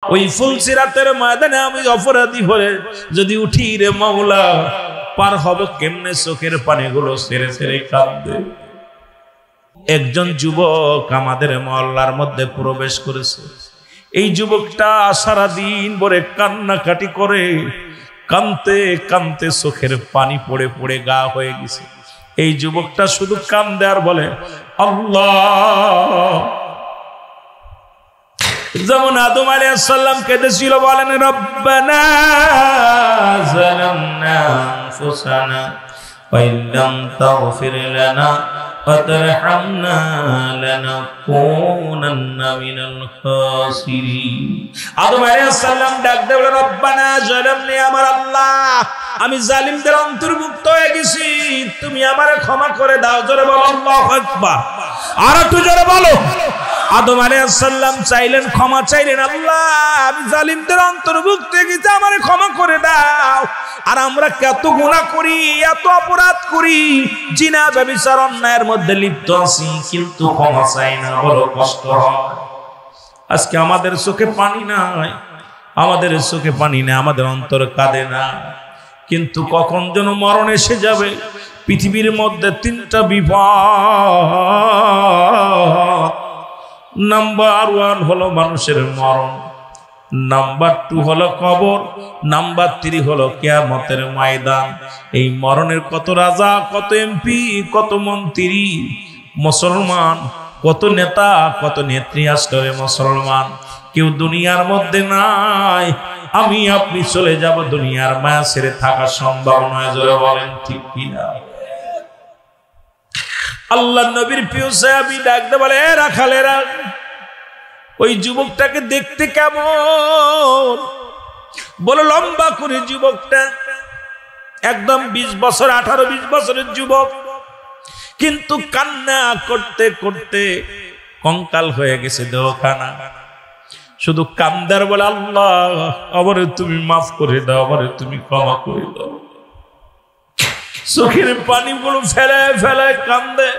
ওই ফুলসিরাতের ময়দানে আমি অপরাধী হয়ে যদি উঠি রে মাওলা, পার হব কেমনে? চোখের পানিগুলো ছেড়ে ছেড়ে কাঁদবে। একজন যুবক আমাদের মহল্লার মধ্যে প্রবেশ করেছে। এই যুবকটা সারাদিন ভরে কান্নাকাটি করে, কানতে কানতে চোখের পানি পড়ে পড়ে গা হয়ে গেছে। এই যুবকটা শুধু কান্দে আর বলে আল্লাহ। যেমন আদম আলাইহিস সালাম কেঁদেছিল, বলেন রব্বানা যালামনা আনফুসানা ওয়া ইল্লাম তাগফির লানা ওয়া তারহামনা লানাকুনান্না মিনাল খাসিরিন। আদম আলাইহিস সালাম ডাক দিয়ে বলে রব্বানা যালামনি, আমার আল্লাহ আমি জালিমদের অন্তর্ভুক্ত হয়ে গেছি, তুমি আমারে ক্ষমা করে দাও। জোরে বলো আল্লাহু আকবার। আর একটু জোরে বলো। আদম আলাইহিস সালাম চাইলেন, ক্ষমা চাইলেন, আল্লাহ আমি জালিমদের অন্তর্ভুক্ত হয়ে গেছি, আমারে ক্ষমা করে দাও। আর আমরা কত গুনাহ করি, এত অপরাধ করি, জিনা ব্যভিচার অন্যায়ের মধ্যে লিপ্ত আছি, কিন্তু ক্ষমা চাই না, বড় কষ্ট হয়। আজকে আমাদের চোখে পানি নাই, আমাদের চোখে পানি নাই, আমাদের অন্তর কাঁদে না। কিন্তু কখন যেন মরণ এসে যাবে। পৃথিবীর মধ্যে তিনটা বিপদ। নাম্বার 1 হলো মানুষের মরণ, নাম্বার 2 হলো কবর, নাম্বার 3 হলো কিয়ামতের ময়দান। এই মরণের কত রাজা, কত এমপি, কত মন্ত্রী, মুসলমান, কত নেতা, কত নেত্রী আসলে মুসলমান, কেউ দুনিয়ার মধ্যে নাই। আমি আপনি চলে যাব, দুনিয়ার মায়া ছেড়ে থাকা সম্ভব নয়। জোরে বলেন ঠিক কিনা? আল্লাহ নবীর প্রিয় সাহাবী ডাকতে বলে, এ রাখালেরা, ওই যুবকটাকে দেখতে কেমন? বলে লম্বা করে যুবকটা, একদম 20 বছর, 18-20 বছরের যুবক, কিন্তু কান্না করতে করতে কঙ্কাল হয়ে গেছে দেহখানা। শুধু কান্দার বলে আল্লাহ আমারে তুমি মাফ করে দাও, আমারে তুমি ক্ষমা করে দাও। চোখের পানিগুলো ফেলে ফেলে কান্দে।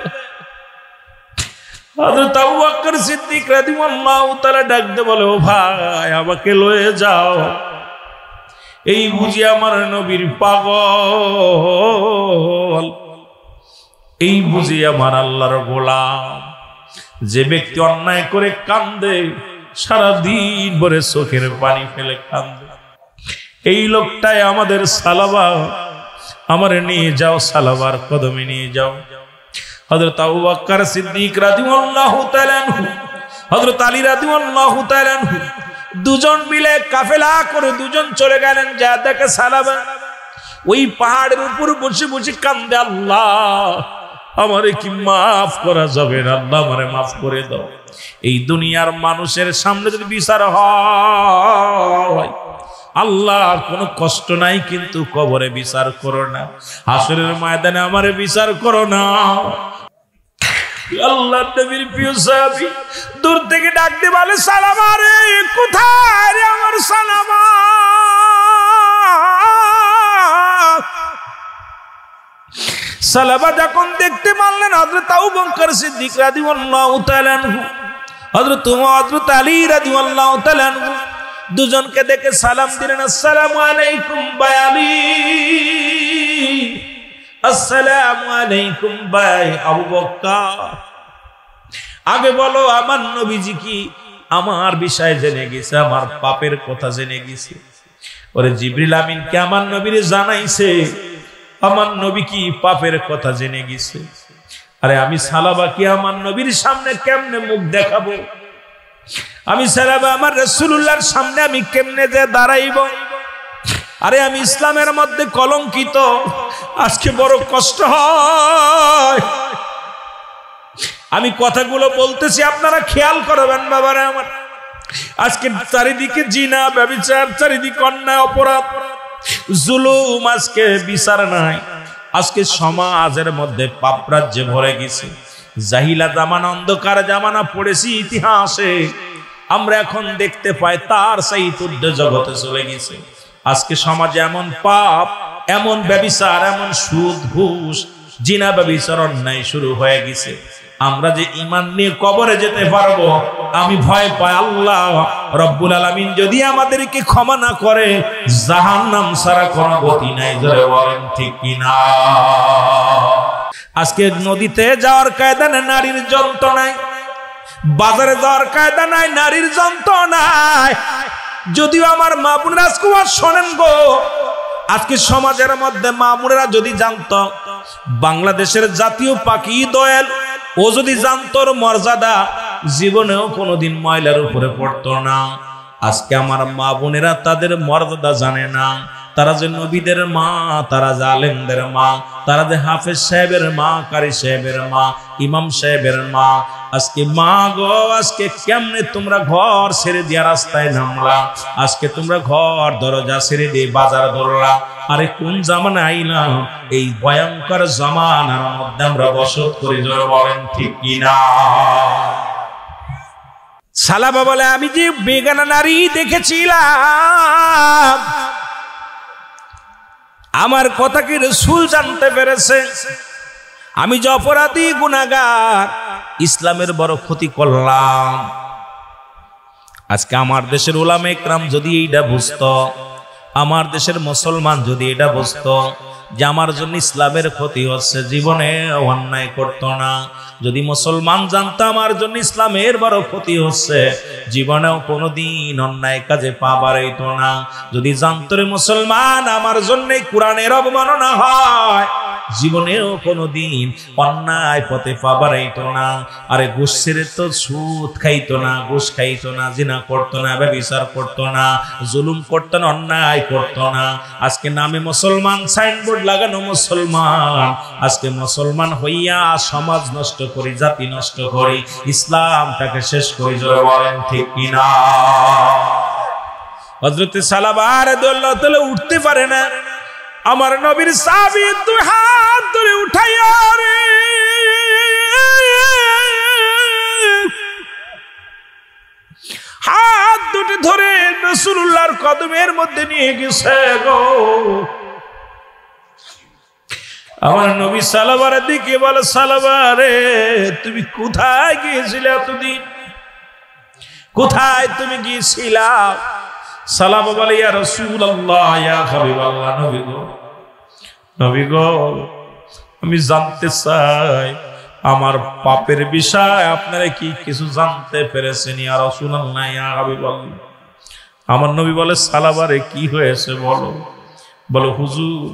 হযরত আবু বকর সিদ্দিক রাদিয়াল্লাহু তাআলা ডাকতে বলে, ও ভাই আমাকে লয়ে যাও, এই বুঝি আমার নবীর পাগল, এই বুঝি আমার আল্লাহর গোলাম। যে ব্যক্তি অন্যায় করে কান্দে, সারাদিন ভরে চোখের পানি ফেলে কান্দে, এই লোকটাই আমাদের সালাবা। আমারে নিয়ে যাও, সালাবার কদমে নিয়ে যাও। হযরত আবু বকর সিদ্দিক রাদিয়াল্লাহু তাআলা আনহু, হযরত আলী রাদিয়াল্লাহু তাআলা আনহু, দুজন মিলে কাফেলা করে দুজন চলে গেলেন। যা দেখে সালাবা ওই পাহাড়ের উপর বসে বসে কান্দে, আল্লাহ আমারে কি মাফ করা যাবে না? আল্লাহ আমারে মাফ করে দাও। এই দুনিয়ার মানুষের সামনে যদি বিচার হয়, আল্লাহ কোনো কষ্ট নাই, কিন্তু কবরে বিচার করো না, হাসরের ময়দানে আমারে বিচার করো না। আল্লাহ নবীর প্রিয় সাহাবী দূর থেকে ডাক দিয়ে বলে, সালামা রে, কোথায় রে আমার সালামা? সালামা যখন দেখতে পারলেন হযরত আবু বকর সিদ্দিক রাদিয়াল্লাহু তাআলা আনহু, হযরত আলী রাদিয়াল্লাহু তাআলা আনহু, দুজনকে দেখে সালাম দিলেন, আসসালামু আলাইকুম ভাই আলী, আসসালামু আলাইকুম ভাই আবু বকর। আগে বলো আমার নবীজি কি আমার বিষয় জেনে গেছে, আমার পাপের কথা জেনে গেছে? ওরে জিবরিল আমিন কে আমার নবীরে জানাইছে আমার নবী কি পাপের কথা জেনে গেছে? আরে আমি সালাবা কি আমার নবীর সামনে কেমনে মুখ দেখাবো? আমি সালাবা আমার রাসূলুল্লাহর সামনে আমি কেমনে যে দাঁড়াইব? আরে আমি ইসলামের মধ্যে কলঙ্কিত, আজকে বড় কষ্ট হয়। আমি কথাগুলো বলতেছি, আপনারা খেয়াল করবেন বাবারা আমার। আজকে চারিদিকে জিনা ব্যভিচার, চারিদিকে অন্যায় অপরাধ, জুলুম, আজকে বিচার নাই। আজকে সমাজের মধ্যে পাপ রাজ্যে ভরে গেছে। জাহিলা জামানা, অন্ধকার জামানা পড়েছি ইতিহাসে, আমরা এখন দেখতে পাই তার সেই তুর্য জগতে চলে গেছে। আজকে সমাজে এমন পাপ, এমন ব্যভিচার, এমন সুদ ঘুষ, জিনা ব্যভিচার অন্যায় শুরু হয়ে গেছে। আমরা যে ঈমান নিয়ে কবরে যেতে পারবো আমি ভয় পাই আল্লাহ রব্বুল আলামিন যদি আমাদেরকে ক্ষমা না করে জাহান্নাম ছাড়া কোনো গতি নাই। জোরে বলেন ঠিক কিনা? আজকে নদীতে যাওয়ার কায়দা নাই, নারীর যন্ত্রণায়, বাজারে যাওয়ার কায়দা নাই, নারীর যন্ত্রণায়। যদিও আমার মা বোনেরা শোনেন গো, আজকে সমাজের মধ্যে মা বোনেরা যদি জানতো বাংলাদেশের জাতীয় পাখি দোয়েল, ও যদি জানতো মর্যাদা, জীবনেও কোনোদিন ময়লার উপরে পড়তো না। আজকে আমার মা বোনেরা তাদের মর্যাদা জানে না। তারা যে নবীদের মা, তারা যে আলেমদের মা, তারা যে হাফেজ সাহেবের মা, কারি সাহেবের মা, ইমাম সাহেবের মা। আজকে মা গো, আজকে কেমনে তোমরা ঘর ছেড়ে দিয়া রাস্তায় নামলা? আজকে তোমরা ঘর দরজা ছেড়ে দিয়ে বাজার ধরলা। আরে কোন জামানা আইলাম? এই ভয়ঙ্কর জামানার মধ্যে আমরা বসত করি। জোরে বলেন ঠিক কিনা? সালাবা বলে আমি যে বেগানা নারী দেখেছিলাম, আমার কথা কি রাসূল জানতে পেরেছে? আমি যে অপরাধী গুনাহগার, ইসলামের বড় ক্ষতি করলাম। আজকে আমার দেশের উলামা ইকরাম যদি এইটা বুঝতো, আমার দেশের মুসলমান যদি এটা বুঝতো যে আমার জন্য ইসলামের ক্ষতি হচ্ছে, জীবনে অন্যায় করতো না। যদি মুসলমান জানতো আমার জন্য ইসলামের বড় ক্ষতি হচ্ছে, জীবনেও কোনোদিন অন্যায় কাজে পা বাড়াইতো না। যদি জানতো রে মুসলমান আমার জন্য কোরআনের অবমাননা হয়, জীবনেও কোনোদিন অন্যায় পথে পা বাড়াইতো না। আরে ঘুষ ছেড়ে তো সুদ খাইতো না, ঘুষ খাইতো না, জিনা করতো না, ব্যভিচার করতো না, জুলুম করতো না, অন্যায় করতো না। আজকে নামে মুসলমান, সাইনবোর্ড লাগানো মুসলমান। আজকে মুসলমান হইয়া সমাজ নষ্ট করি, জাতি নষ্ট করি, ইসলামটাকে শেষ করি। জোরে বলেন ঠিক কিনা? হযরত সালাবা রাদিয়াল্লাহু তাআলা উঠতে পারে না, আমার নবীর সাহাবী দুই হাত ধরে উঠাইয়া রে হাত দুটি ধরে রাসূলুল্লাহর কদমের মধ্যে নিয়ে গেছে গো। আমার নবী সালাবার দিকে বলে, সালাবা রে তুমি কোথায় গিয়েছিলে এতদিন? কোথায় তুমি গিয়েছিলা? সালাবা বলে, ইয়া রাসূলুল্লাহ, ইয়া হাবিবাল্লাহ, নবী গো, নবী গো, আমি জানতে চাই আমার পাপের বিষয় আপনারা কি কিছু জানতে পেরেছেন? ইয়া রাসূলুল্লাহ, ইয়া হাবিবাল্লাহ। আমার নবী বলে, সালাবারে কি হয়েছে বলো? বলো হুজুর,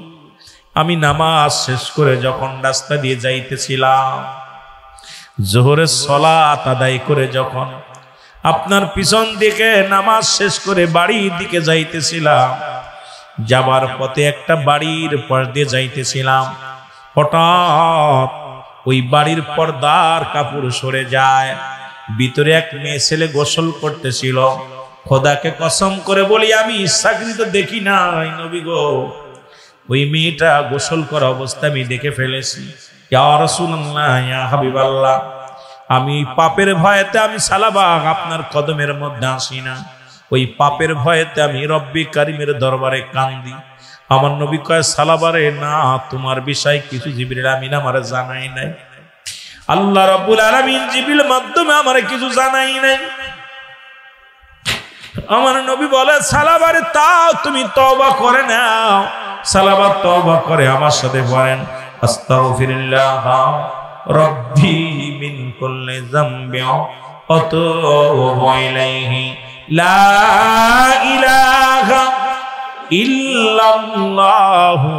আমি নামাজ শেষ করে যখন রাস্তা দিয়ে যাইতেছিলাম, জোহরের সালাত আদায় করে যখন আপনার পিছন দিকে নামাজ শেষ করে বাড়ির দিকে যাইতেছিলাম, যাবার পথে একটা বাড়ির পর দিয়ে যাইতেছিলাম, হঠাৎ ওই বাড়ির পর্দার কাপড় সরে যায়, ভিতরে এক মেয়ে ছেলে গোসল করতেছিল। খোদাকে কসম করে বলি আমি ইচ্ছাকৃত দেখি নাই নবী গো, ওই মেয়েটা গোসল করা অবস্থা আমি দেখে ফেলেছি। ইয়া রাসূলুল্লাহ, ইয়া হাবিবাল্লাহ, আমি পাপের ভয়েতে আমি সালাবা আপনার কদমের মধ্যে আসি না, ওই পাপের ভয়েতে আমি রব্বি কারিমের দরবারে কান্দি। আমার নবী কয়, সালাবারে না, তোমার বিষয় কিছু জিবরিল আমিন আমারে জানাই নাই, আল্লাহ রাব্বুল আলামিন জিবরিল মাধ্যমে আমারে কিছু জানাই নাই। আমার নবী বলে, সালাবারে তাও তুমি তওবা করে নাও। সালাবা তওবা করে আমার সাথে বলেন, আস্তাগফিরুল্লাহ রব্বি মিন কুল্লি যামবি ওয়া আতুবু ইলাইহি লা ইলাহা ইল্লাল্লাহু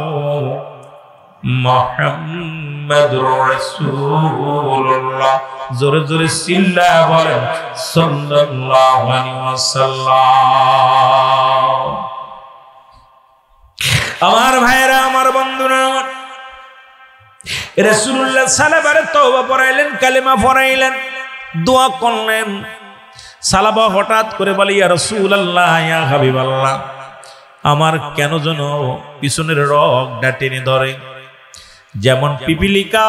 মুহাম্মাদুর রাসূলুল্লাহ। জোরে জোরে চিল্লা বলেন সাল্লাল্লাহু আলাইহি ওয়াসাল্লাম। আমার ভাইরা, আমার বন্ধুরা, রাসূলুল্লাহ সালাবারে তওবা পড়াইলেন, কালেমা পড়াইলেন, দোয়া করলেন। সালাবা হঠাৎ করে বলে, ইয়া রাসূলুল্লাহ, ইয়া হাবিবাল্লাহ, আমার কেন যেন পিছনের রগটা টেনে ধরে, যেমন পিপিলিকা।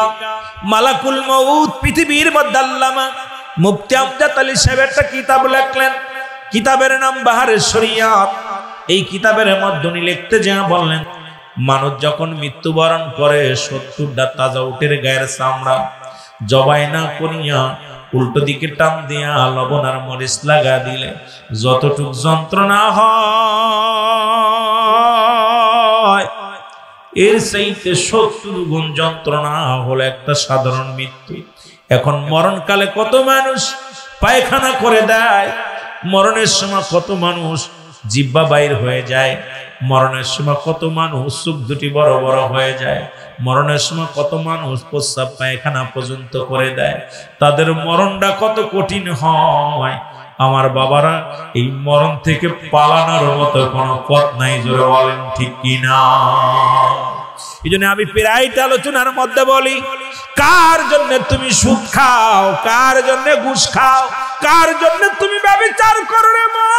মালাকুল মউত পৃথিবীর মধ্যে আল্লামা মুফতি আমজাদ আলী সাহেব একটা কিতাব লিখলেন, কিতাবের নাম বাহারের শরিয়াত। এই কিতাবের মধ্যে উনি লিখতে যা বললেন, মানুষ যখন মৃত্যুবরণ করে 70টা তাজা উটের গায়ের চামড়া জবাই না করিয়া উল্টো দিকে টান দিয়া লবণ আর মরিচ লাগা দিলে যতটুক যন্ত্রণা হয় এর চাইতে 70 গুণ যন্ত্রণা হলো একটা সাধারণ মৃত্যু। এখন মরণকালে কত মানুষ পায়খানা করে দেয়, মরণের সময় কত মানুষ জিহ্বা বাইর হয়ে যায়, মরণের সময় কত মানুষ চোখ দুটি বড় বড় হয়ে যায়, মরণের সময় কত মানুষ প্রস্রাব পায়খানা পর্যন্ত করে দেয়। তাদের মরণটা কত কঠিন হয়। আমার বাবারা, এই মরণ থেকে পালানোর মতো কোনো পথ নাই, জোরে বলেন ঠিক কিনা? এই জন্য আমি প্রায়ই আলোচনার মধ্যে বলি, কার জন্য তুমি সুদ খাও, কার জন্য ঘুষ খাও, কার জন্য তুমি ব্যভিচার করো রে মন?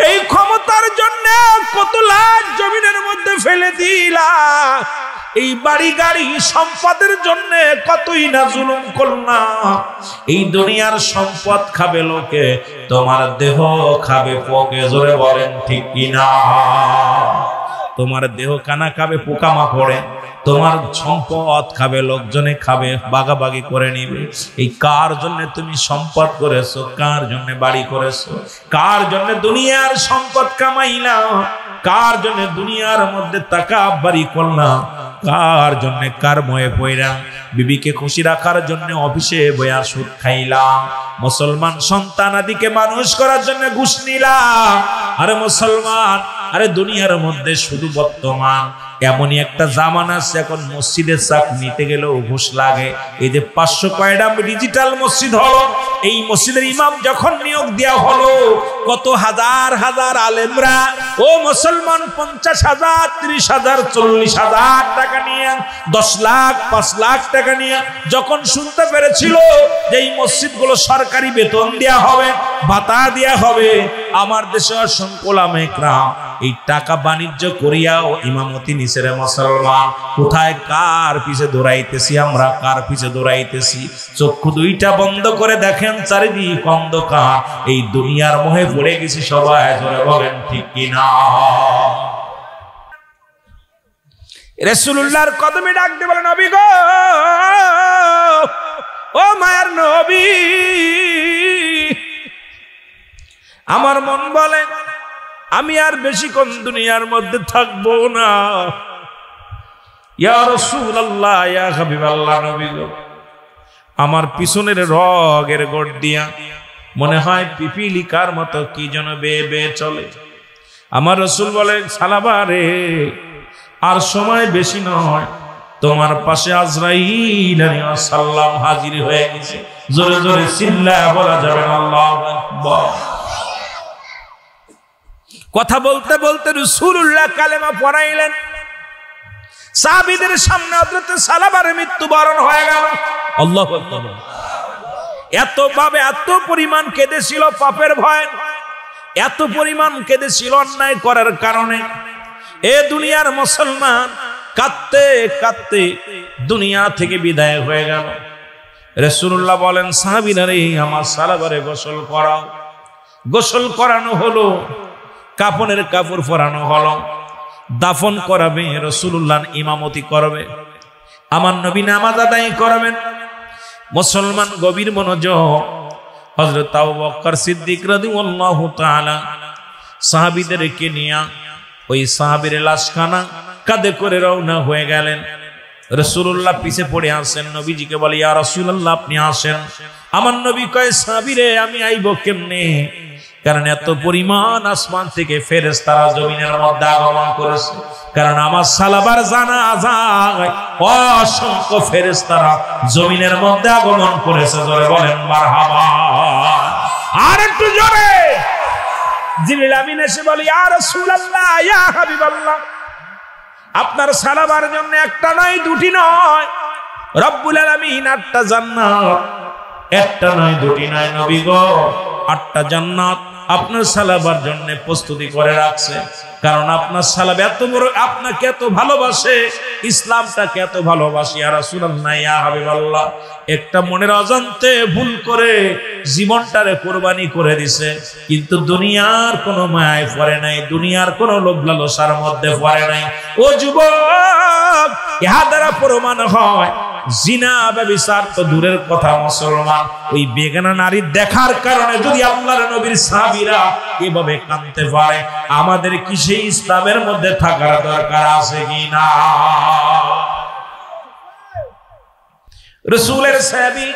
এই ক্ষমতার জন্য কত লাখ জমিনের মধ্যে ফেলে দিলা, এই বাড়ি গাড়ি সম্পদের জন্য কতই না জুলুম করলাম। এই দুনিয়ার সম্পদ খাবে লোকে, তোমার দেহ খাবে পোকে, জোরে বলেন ঠিক কিনা? তোমার দেহ কানা খাবে পোকামাকড়ে, তোমার সম্পদ খাবে লোকজনে, খাবে বাগাবাগি করে নিবে। এই কার জন্য তুমি সম্পদ করেছো, কার জন্য বাড়ি করেছো, কার জন্য দুনিয়ার সম্পদ কামাইলা, কার জন্য দুনিয়ার মধ্যে টাকা বাড়ি করলাম, কার জন্য কার ময়ে পয়রা বিবিকে খুশি রাখার জন্য অফিসে বয়া সুদ খাইলাম, মুসলমান সন্তান আদিকে মানুষ করার জন্য ঘুষ নিলাম। আরে মুসলমান, আরে দুনিয়ার মধ্যে শুধু বর্তমান এমনই একটা জামানা আছে, এখন মসজিদের চাক নিতে গেলেও ঘুষ লাগে। এই যে 500 কয়টা ডিজিটাল মসজিদ হলো, এই মসজিদের ইমাম যখন নিয়োগ দেওয়া হলো, কত হাজার হাজার আলেমরা ও মুসলমান 50,000, 30,000, 40,000 টাকা নিয়ে, 10 লাখ, 5 লাখ টাকা নিয়ে যখন শুনতে পেরেছিল যে এই মসজিদগুলো সরকারি বেতন দেওয়া হবে, ভাতা দেওয়া হবে, আমার দেশে অসংখ্য ওলামায়ে এই টাকা বাণিজ্য করিয়াও ইমামতি নিছের মুসলমান। কোথায় কার পিছে দৌড়াইতেছি আমরা, কার পিছে দৌড়াইতেছি? চক্ষু দুইটা বন্ধ করে দেখেন, চারিদিক অন্ধকার। এই দুনিয়ার মোহে পড়ে গেছি সবাই, জোরে বলেন ঠিক কিনা? রাসূলুল্লাহর কদমে ডাক দিয়ে বলেন, নবী গো, ও মায়ার নবী। আমার মন বলে আমি আর বেশিক্ষণ দুনিয়ার মধ্যে থাকবো না। ইয়া রাসূলুল্লাহ, ইয়া হাবিবাল্লাহ, নবী গো, আমার পিছনের রগের গোড় দিয়া মনে হয় পিপিলিকার মতো কি যেন বেয়ে বেয়ে চলে। আমার রাসূল বলে, সালাবা রে, আর সময় বেশি নয়, তোমার পাশে আজরাইল আলাইহিস সালাম হাজির হয়ে গেছে। জোরে জোরে চিল্লায়া বলা যাবে না আল্লাহু আকবার। কথা বলতে বলতে রাসূলুল্লাহ কালেমা পড়াইলেন। সাহাবীদের সামনে হযরত সালাবার মৃত্যুবরণ হয়ে গেল। আল্লাহু আকবার। এত ভাবে এত পরিমাণ কেঁদেছিল পাপের ভয়, এত পরিমাণ কেঁদেছিল অন্যায় করার কারণে। এ দুনিয়ার মুসলমান কাঁদতে কাঁদতে দুনিয়া থেকে বিদায় হয়ে গেল। রাসূলুল্লাহ বলেন, সাহাবীরা রে, আমার সালাবারে গোসল করাও। গোসল করানো হলো, কাফনের কাপড় পরানো হলো, দাফন করাবে, রাসূলুল্লাহ ইমামতি করবে, আমার নবী নামাজ আদায় করবেন। মুসলমান গভীর মনোযোগ। হযরত আবু বকর সিদ্দিক রাদিয়াল্লাহু তাআলা সাহাবীদেরকে নিয়ে ওই সাহাবীর লাশখানা কাঁধে করে রওনা হয়ে গেলেন। রাসূলুল্লাহ পিছে পড়ে আসেন, নবীজিকে বলে, ইয়া রাসূলুল্লাহ, আপনি আসেন। আমার নবী কয়, সাহাবীরে আমি আইব কেমনে? কারণ এত পরিমাণ আসমান থেকে ফেরেশতারা জমিনের মধ্যে আগমন করেছে। কারণ আমার সালাবার জানাজায় অসংখ্য ফেরেশতারা জমিনের মধ্যে আগমন করেছে। জোরে বলেন মারহাবা। আর একটু জোরে। জিবরিল আমিন এসে বলে, ইয়া রাসূলুল্লাহ, ইয়া হাবিবাল্লাহ, আপনার সালাবার জন্য একটা নয়, দুটি নয়, রব্বুল আলামিন 8টা জান্নাত, একটা নয়, দুটি নয়, নবী গো, 8টা জান্নাত আপনার সালাবার জন্য প্রস্তুতি করে রাখছে। কারণ আপনার সালাব এত বড়, আপনাকে এত ভালোবাসে, ইসলামটাকে এত ভালোবাসে। ইয়া রাসূলুল্লাহ, ইয়া হাবিবাল্লাহ, একটা মনের অজান্তে ভুল করে জীবনটারে কোরবানি করে দিছে, কিন্তু দুনিয়ার কোনো মায়ায় পড়ে নাই, দুনিয়ার কোনো লোভ লালসার মধ্যে পড়ে নাই। ও যুবক, ইহা দ্বারা প্রমাণ হয় জিনা ব্যভিচার তো দূরের কথা, মুসলমান ওই বেগানা নারী দেখার কারণে যদি আল্লাহর নবীর সাহাবীরা এভাবে কাঁদতে পারে, আমাদের কি সেই ইসলামের মধ্যে থাকার দরকার আছে কিনা? রাসূলের সাহাবী,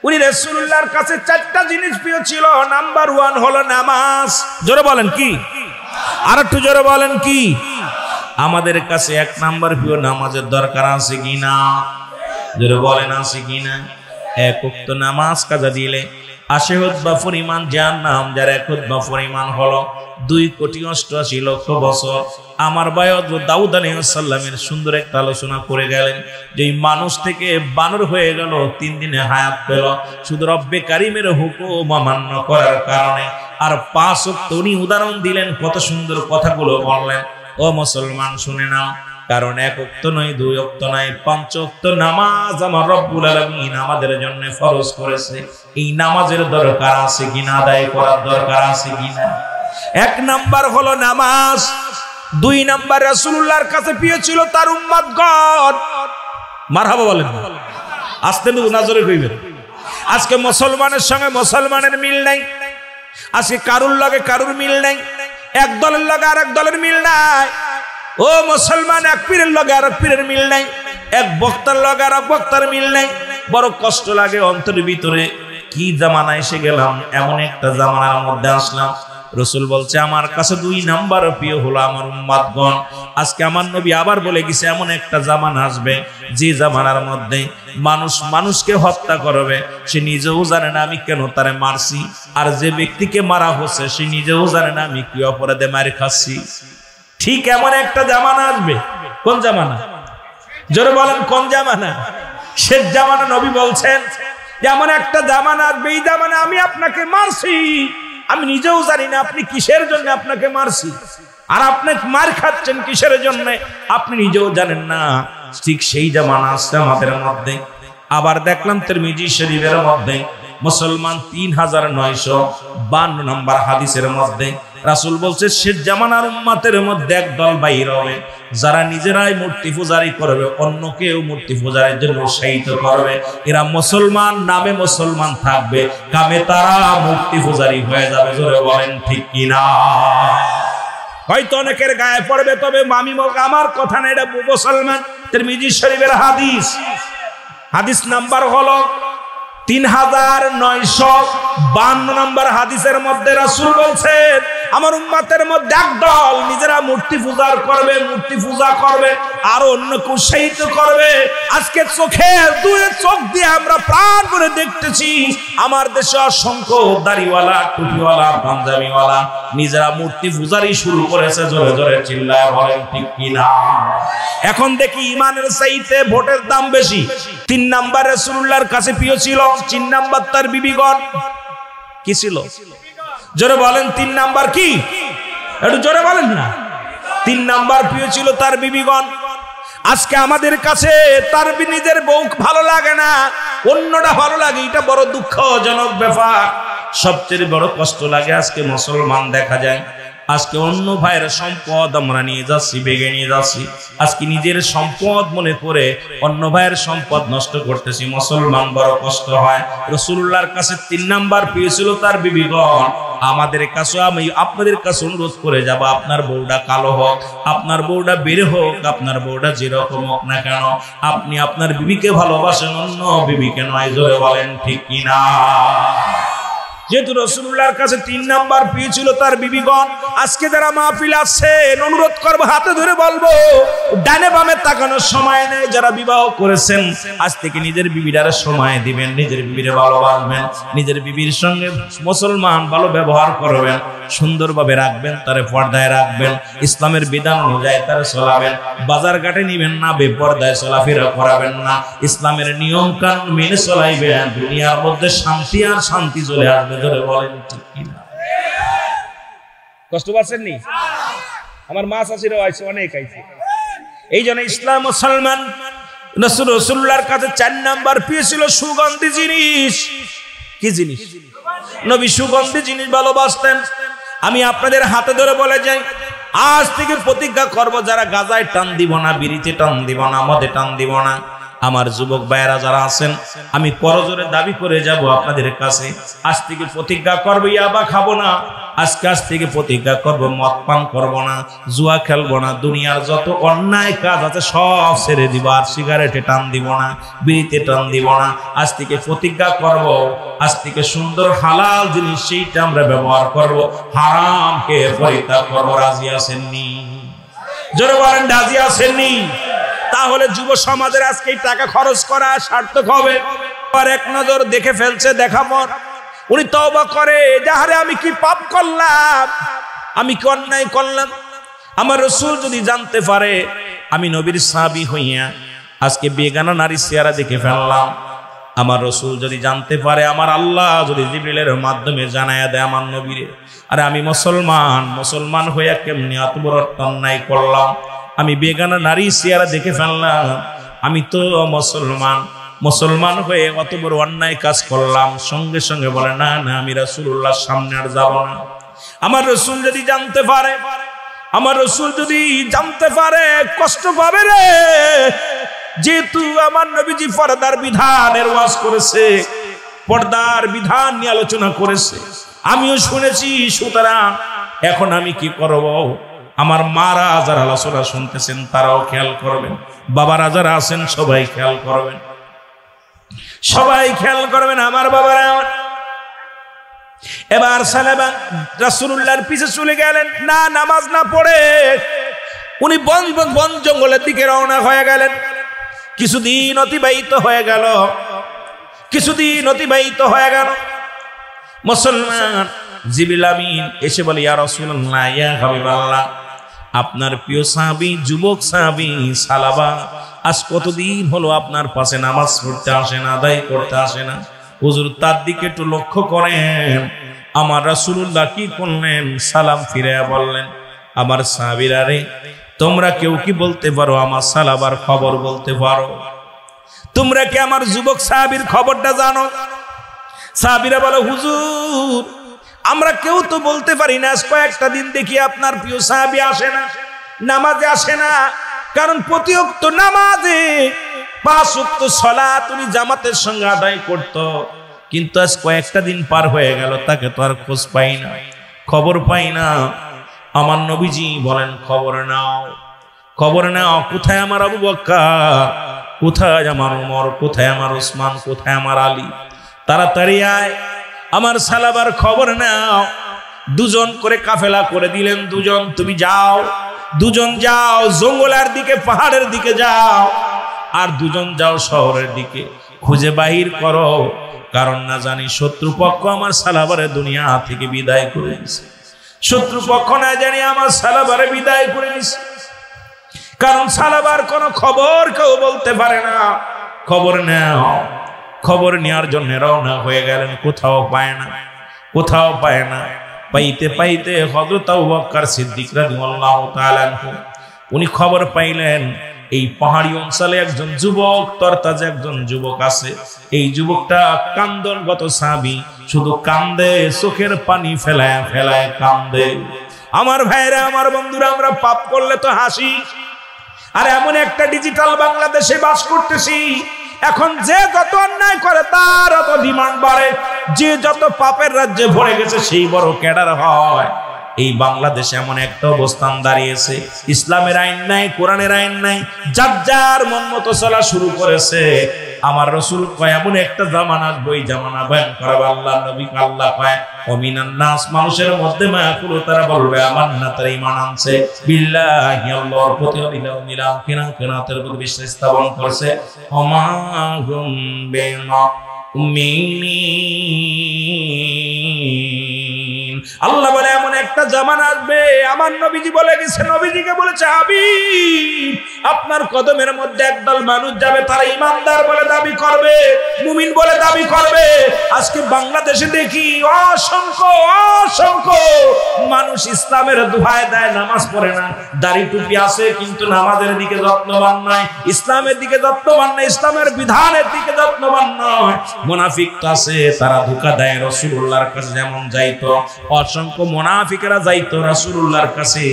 উনি রাসূলুল্লাহর কাছে চারটা জিনিস প্রিয় ছিল। নাম্বার 1 হলো নামাজ। জোরে বলেন কি? আর একটু জোরে বলেন কি? আমাদের কাছে 1 নাম্বার প্রিয় নামাজের দরকার আছে কিনা? জোরে বলেন আছে কিনা? 1 ওয়াক্ত নামাজ কাজা দিলে 80 হুতবা পরিমাণ জাহান্নাম, যার 1 হুতবা পরিমাণ হলো 2,88,00,000 বছর। আমার ভাই হযরত দাউদ আলাইহিস সালামের সুন্দর একটা আলোচনা করে গেলেন যে মানুষ থেকে বানর হয়ে গেল, 3 দিনে হায়াত পেল শুধু রব্বে কারীমের হুকুম অমান্য করার কারণে। আর 5 ওয়াক্ত উনি উদাহরণ দিলেন, কত সুন্দর কথাগুলো বললেন। ও মুসলমান শুনে নাও, কারণ 1 ওয়াক্ত নয়, 2 ওয়াক্ত নয়, 5 ওয়াক্ত নামাজ আমার রব্বুল আলামিন আমাদের জন্য ফরজ করেছে। এই নামাজের দরকার আছে কিনা? আদায় করার দরকার আছে কিনা? 1 নাম্বার হলো নামাজ। 2 নাম্বার রাসূলুল্লাহর কাছে পেয়েছিল তার উম্মতগণ। মারহাবা বলেন, আস্তে নজরে কইবেন। আজকে মুসলমানের সঙ্গে মুসলমানের মিল নাই, আজকে কারুর লগে কারুর মিল নাই, এক দলের লগে আরেক দলের মিল নাই। ও মুসলমান, এক পীরের লগে আরেক পীরের মিল নাই, এক বক্তার লগে আরেক বক্তার মিল নাই। বড় কষ্ট লাগে অন্তরের ভিতরে, কি জামানা এসে গেলাম, এমন একটা জামানার মধ্যে আসলাম। রাসূল বলছে আমার কাছে 2 নাম্বার প্রিয় হলো আমার উম্মতগণ। আজকে আমার নবী আবার বলে গেছে এমন একটা জামানা আসবে যে জামানার মধ্যে মানুষ মানুষকে হত্যা করবে, সে নিজেও জানে না আমি কেন তারে মারছি, আর যে ব্যক্তিকে মারা হচ্ছে সে নিজেও জানে না আমি কি অপরাধে মার খাচ্ছি। ঠিক এমন একটা জামানা আসবে। কোন জামানা? জোরে বলেন কোন জামানা? শেষ জামানা। নবী বলছেন যে এমন একটা জামানা আসবে, এই জামানা আমি আপনাকে মারছি, আমি নিজেও জানি না আপনি কিসের জন্য আপনাকে মারছি, আর আপনি মার খাচ্ছেন কিসের জন্য আপনি নিজেও জানেন না। ঠিক সেই জামানা আসছে আমাদের মধ্যে। আবার দেখলাম তিরমিজি শরীফের মধ্যে মুসলমান 3952 নম্বর হাদিসের মধ্যে রাসূল বলছে শেষ জামানার উম্মতের মধ্যে একদল বাইর হবে যারা নিজেরাই মূর্তি পূজারি করবে, অন্য কেউ মূর্তি পূজারের জন্য উৎসাহিত করবে। এরা মুসলমান নামে মুসলমান থাকবে, কামে তারা মূর্তি পূজারি হয়ে যাবে। জোরে বলেন ঠিক কিনা? হয়তো অনেকের গায়ে পড়বে, তবে আমি আমার কথা না, এটা মুসলমান তিরমিজি শরীফের হাদিস। হাদিস নাম্বার হলো 3952 নম্বর হাদিসের মধ্যে রাসূল বলছেন আমার উম্মতের মধ্যে একদল নিজেরা মূর্তি পূজা করবে, মূর্তি পূজা করবে আর অন্যকে উৎসাহিত করবে। আজকে দুই চোখ দিয়ে আমরা প্রাণ করে দেখতেছি আমার দেশে অসংখ্য দাড়িওয়ালা, টুপিওয়ালা, পাঞ্জাবিওয়ালা নিজেরা মূর্তি পূজারি শুরু করেছে। জোরে জোরে চিল্লায় বলেন ঠিক কিনা? এখন দেখি ইমানের চাইতে ভোটের দাম বেশি। 3 নাম্বার রাসূলুল্লাহর কাছে প্রিয় ছিল, 3 নাম্বার তার বিবিগণ। কি ছিল? জোরে বলেন 3 নাম্বার কি? একটু জোরে বলেন না। 3 নাম্বার প্রিয় ছিল তার বিবিগণ। আজকে আমাদের কাছে তার নিজের বউ ভালো লাগে না, অন্যটা ভালো লাগে, এটা বড় দুঃখজনক ব্যাপার। সবচেয়ে বড় কষ্ট লাগে আজকে মুসলমান দেখা যায় আজকে অন্য ভাইয়ের সম্পদ আমরা নিয়ে যাচ্ছি, বেগে নিয়ে যাচ্ছি। আজকে নিজের সম্পদ মনে করে অন্য ভাইয়ের সম্পদ নষ্ট করতেছি। মুসলমান বড় কষ্ট হয়। রাসূলুল্লাহর কাছে 3 নাম্বার পেয়েছিল তার বিবিগণ। আমাদের কাছে আমি আপনাদের কাছে অনুরোধ করে যাব, আপনার বউটা কালো হোক, আপনার বউটা বের হোক, আপনার বউটা যেরকম হোক না কেন, আপনি আপনার বিবিকে ভালোবাসেন, অন্য বিবিকে নয়। জোরে বলেন ঠিক কিনা? যেহেতু রাসূলুল্লাহর কাছে 3 নাম্বার পেয়েছিল তার বিবিগণ, আজকে যারা মাহফিল আছেন অনুরোধ করবো, হাতে ধরে বলবো ডানে বামে তাকানোর সময় নেই। যারা বিবাহ করেছেন আজ থেকে নিজের বিবিটার সময় দিবেন, নিজের বিবিরে ভালোবাসবেন, নিজের বিবির সঙ্গে মুসলমান ভালো ব্যবহার করবেন, সুন্দরভাবে রাখবেন, তারে পর্দায় রাখবেন, ইসলামের বিধান অনুযায়ী তারে চলাবেন। বাজার ঘাটে নিবেন না, বেপর্দায় চলাফেরা করাবেন না, ইসলামের নিয়ম কানুন মেনে চলাইবেন। দুনিয়ার মধ্যে শান্তি আর শান্তি চলে আসবে। ধরে বলেন ঠিক কিনা? কষ্ট পাচ্ছেন নি? আমার মা চাচিরা আইছে, অনেক আইছে। এই জন্য ইসলাম মুসলমান রাসূলুল্লাহর কাছে 4 নাম্বার পেয়েছিল সুগন্ধি জিনিস। কি জিনিস? নবী সুগন্ধি জিনিস ভালোবাসতেন। আমি আপনাদের হাতে ধরে বলে যাই, আজ থেকে প্রতিজ্ঞা করব, যারা গাজায় টান দিব না, বিড়িতে টান দিব না, মদে টান দিব না। আমার যুবক ভাইয়েরা যারা আছেন, আমি করজোরে দাবি করে যাব আপনাদের কাছে, আজ থেকে প্রতিজ্ঞা করব ইয়াবা খাবো না। আজ থেকে প্রতিজ্ঞা করব মদ পান করব না, জুয়া খেলবো না, দুনিয়ার যত অন্যায় কাজ আছে সব ছেড়ে দিব, আর সিগারেটে টান দিব না, বিড়িতে টান দিব না। আজ থেকে প্রতিজ্ঞা করব, আজ থেকে সুন্দর হালাল জিনিস সেইটা আমরা ব্যবহার করব, হারামকে পরিত্যাগ করব। রাজি আছেননি? জোরে বলেন রাজি আছেননি? তাহলে যুব সমাজের আজকে টাকা খরচ করা সার্থক হবে। আর এক নজর দেখে ফেলছে, দেখা পর উনি তওবা করে, যাহারে আমি কি পাপ করলাম, আমি কি অন্যায় করলাম। আমার রাসূল যদি জানতে পারে আমি নবীর সাহাবী হইয়া আজকে বেগানা নারী চেহারা দেখে ফেললাম, আমার রাসূল যদি জানতে পারে, আমার আল্লাহ যদি জিবরিলের মাধ্যমে জানায়া দেয় আমার নবীরে, আরে আমি মুসলমান হইয়া কেমনি এত বড় অন্যায় করলাম, আমি বেগানা নারী চেহারা দেখে ফেললাম, আমি তো মুসলমান হয়ে অত বড় অন্যায় কাজ করলাম। সঙ্গে সঙ্গে বলে, না না, আমি রাসূলুল্লাহর সামনে আর যাব না। আমার রাসূল যদি জানতে পারে, কষ্ট পাবে রে, যেহেতু আমার নবীজি পর্দার বিধানের ওয়াজ করেছে, পর্দার বিধান নিয়ে আলোচনা করেছে, আমিও শুনেছি। সুতরাং এখন আমি কি করব? আমার মারা যারা আলোচনা শুনতেছেন তারাও খেয়াল করবেন, বাবারা যারা আছেন সবাই খেয়াল করবেন, আমার বাবারা। এবার সালেমান রাসূলুল্লাহর পিছে চলে গেলেন, না নামাজ না পড়ে উনি বন জঙ্গলের দিকে রওনা হয়ে গেলেন। কিছুদিন অতিবাহিত হয়ে গেল। মুসলমান জিবরিল আমিন এসে বলে, ইয়া রাসূলুল্লাহ, ইয়া হাবিবাল্লাহ, আপনার প্রিয় সাহাবী, যুবক সাহাবী সালাবা আজ কতদিন হলো আপনার পাশে নামাজ পড়তে আসে না, আদায় করতে আসে না। হুজুর তার দিকে একটু লক্ষ্য করেন। আমার রাসূলুল্লাহ কি করলেন? সালাম ফিরাইয়া বললেন, আমার সাহাবীরা রে, তোমরা কেউ কি বলতে পারো আমার সালাবার খবর বলতে পারো? তোমরা কি আমার যুবক সাহাবীর খবরটা জানো? সাহাবীরা বলে, হুজুর আমরা কেউ তো বলতে পারি না, আজ কয়েকটা দিন দেখি আপনার প্রিয় সাহাবী আসে না, নামাজে আসে না। কারণ প্রতি ওয়াক্ত নামাজে 5 ওয়াক্ত সালাত উনি জামাতের সঙ্গে আদায় করত, কিন্তু আজ কয়েকটা দিন পার হয়ে গেল, তাকে তো আর খোঁজ পাই না, খবর পাই না। আমার নবীজি বলেন, খবর নাও, কোথায় আমার আবু বকর, কোথায় আমার ওমর, কোথায় আমার ওসমান, কোথায় আমার আলী, তাড়াতাড়ি আয়, আমার সালাবার খবর নাও। 2 জন করে কাফেলা করে দিলেন, 2 জন তুমি যাও, 2 জন যাও জঙ্গলের দিকে, পাহাড়ের দিকে যাও, আর 2 জন যাও শহরের দিকে, খুঁজে বাহির করো। কারণ না জানি শত্রুপক্ষ আমার সালাবারে দুনিয়া থেকে বিদায় করে দিয়েছে, শত্রুপক্ষ না জানি আমার সালাবারে বিদায় করে দিয়েছে। কারণ সালাবার কোনো খবর কেউ বলতে পারে না। খবর নেওয়ার জন্য রওনা হয়ে গেলেন, কোথাও পায় না। পাইতে হযরত আবু বকর সিদ্দিক রাদিয়াল্লাহু তাআলা আনহু উনি খবর পাইলেন, এই পাহাড়ি অঞ্চলে একজন যুবক, তরতাজা একজন যুবক আছে। এই যুবকটা কান্দনগত সাহাবী, শুধু কান্দে, চোখের পানি ফেলায় কান্দে। আমার ভাইরা, আমার বন্ধুরা, আমরা পাপ করলে তো হাসি, আর এমন একটা ডিজিটাল বাংলাদেশে বাস করতেছি, এখন যে যত অন্যায় করে তার অত ডিমান্ড বাড়ে, যে যত পাপের রাজ্যে ভরে গেছে সেই বড় ক্যাডার হয়। এই বাংলাদেশে এমন একটা অবস্থান দাঁড়িয়েছে, ইসলামের আইন নাই, কোরআনের আইন নাই, যার মন মতো চলা শুরু করেছে। আমার রাসূল কয়, এমন একটা জামানা আসবে, ওই জামানা ভয়ঙ্কর। আল্লাহ নবী আল্লাহ কয়, অমিনান নাস, মানুষের মধ্যে মায়াকুল, তারা বলবে আমান্না, তারা ঈমান আনছে, বিল্লাহি, আল্লাহর প্রতি, ওয়াল আখিরাত, কিয়ামতের প্রতি বিশ্বাস স্থাপন করছে। ওমাহুম বিমুমিনিন। আল্লাহ বলে এমন একটা জামানা আসবে, আমার নবীজি বলে গেছে, নবীজিকে বলেছে, হাবিব আপনার কদমের মধ্যে একদল মানুষ যাবে, তারা ইমানদার বলে দাবি করবে, মুমিন বলে দাবি করবে। আজকে বাংলাদেশে দেখি অসংখ্য অসংখ্য মানুষ ইসলামের দোহাই দেয়, নামাজ পড়ে না, দাড়ি টুপি আছে কিন্তু নামাজের দিকে যত্নবান নয়, ইসলামের দিকে যত্নবান নয়, ইসলামের বিধানের দিকে যত্নবান নয়। মুনাফিক তো আছে, তারা ধোঁকা দেয়। রাসূলুল্লাহর কাছে যেমন যাইতো, অসংখ্য মুনাফিকেরা যাইতো রাসূলুল্লাহর কাছে,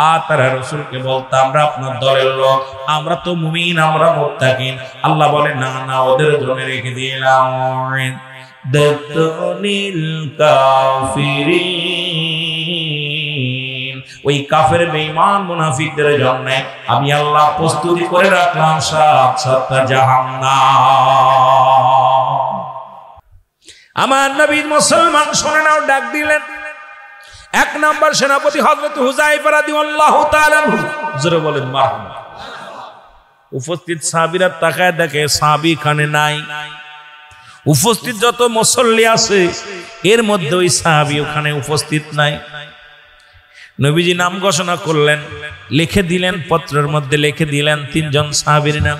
আর তারা রাসূলকে বলতো আমরা আপনার দলের লোক, আমরা তো মুমিন, আমরা মুত্তাকিন। আল্লাহ বলে না না, ওদের জন্য রেখে দিলাম দতনিল কাফিরিন, ওই কাফের বেঈমান মুনাফিকদের জন্য আমি আল্লাহ প্রস্তুতি করে রাখলাম ৭ জাহান্নাম। আমার নবী মুসলমান শুনে নাও, ডাক দিলেন। ১ নম্বর সেনাপতি হযরত হুযায়ফা রাদিয়াল্লাহু তাআলা আনহু, জোরে বলেন মারহাবা। উপস্থিত সাহাবীরা তাকায় দেখে সাহাবী খানে নাই। উপস্থিত যত মুসল্লি আছে এর মধ্যে ওই সাহাবী ওখানে উপস্থিত নাই। নবীজি নাম ঘোষণা করলেন, লিখে দিলেন, পত্রের মধ্যে লিখে দিলেন ৩ জন সাহাবীর নাম।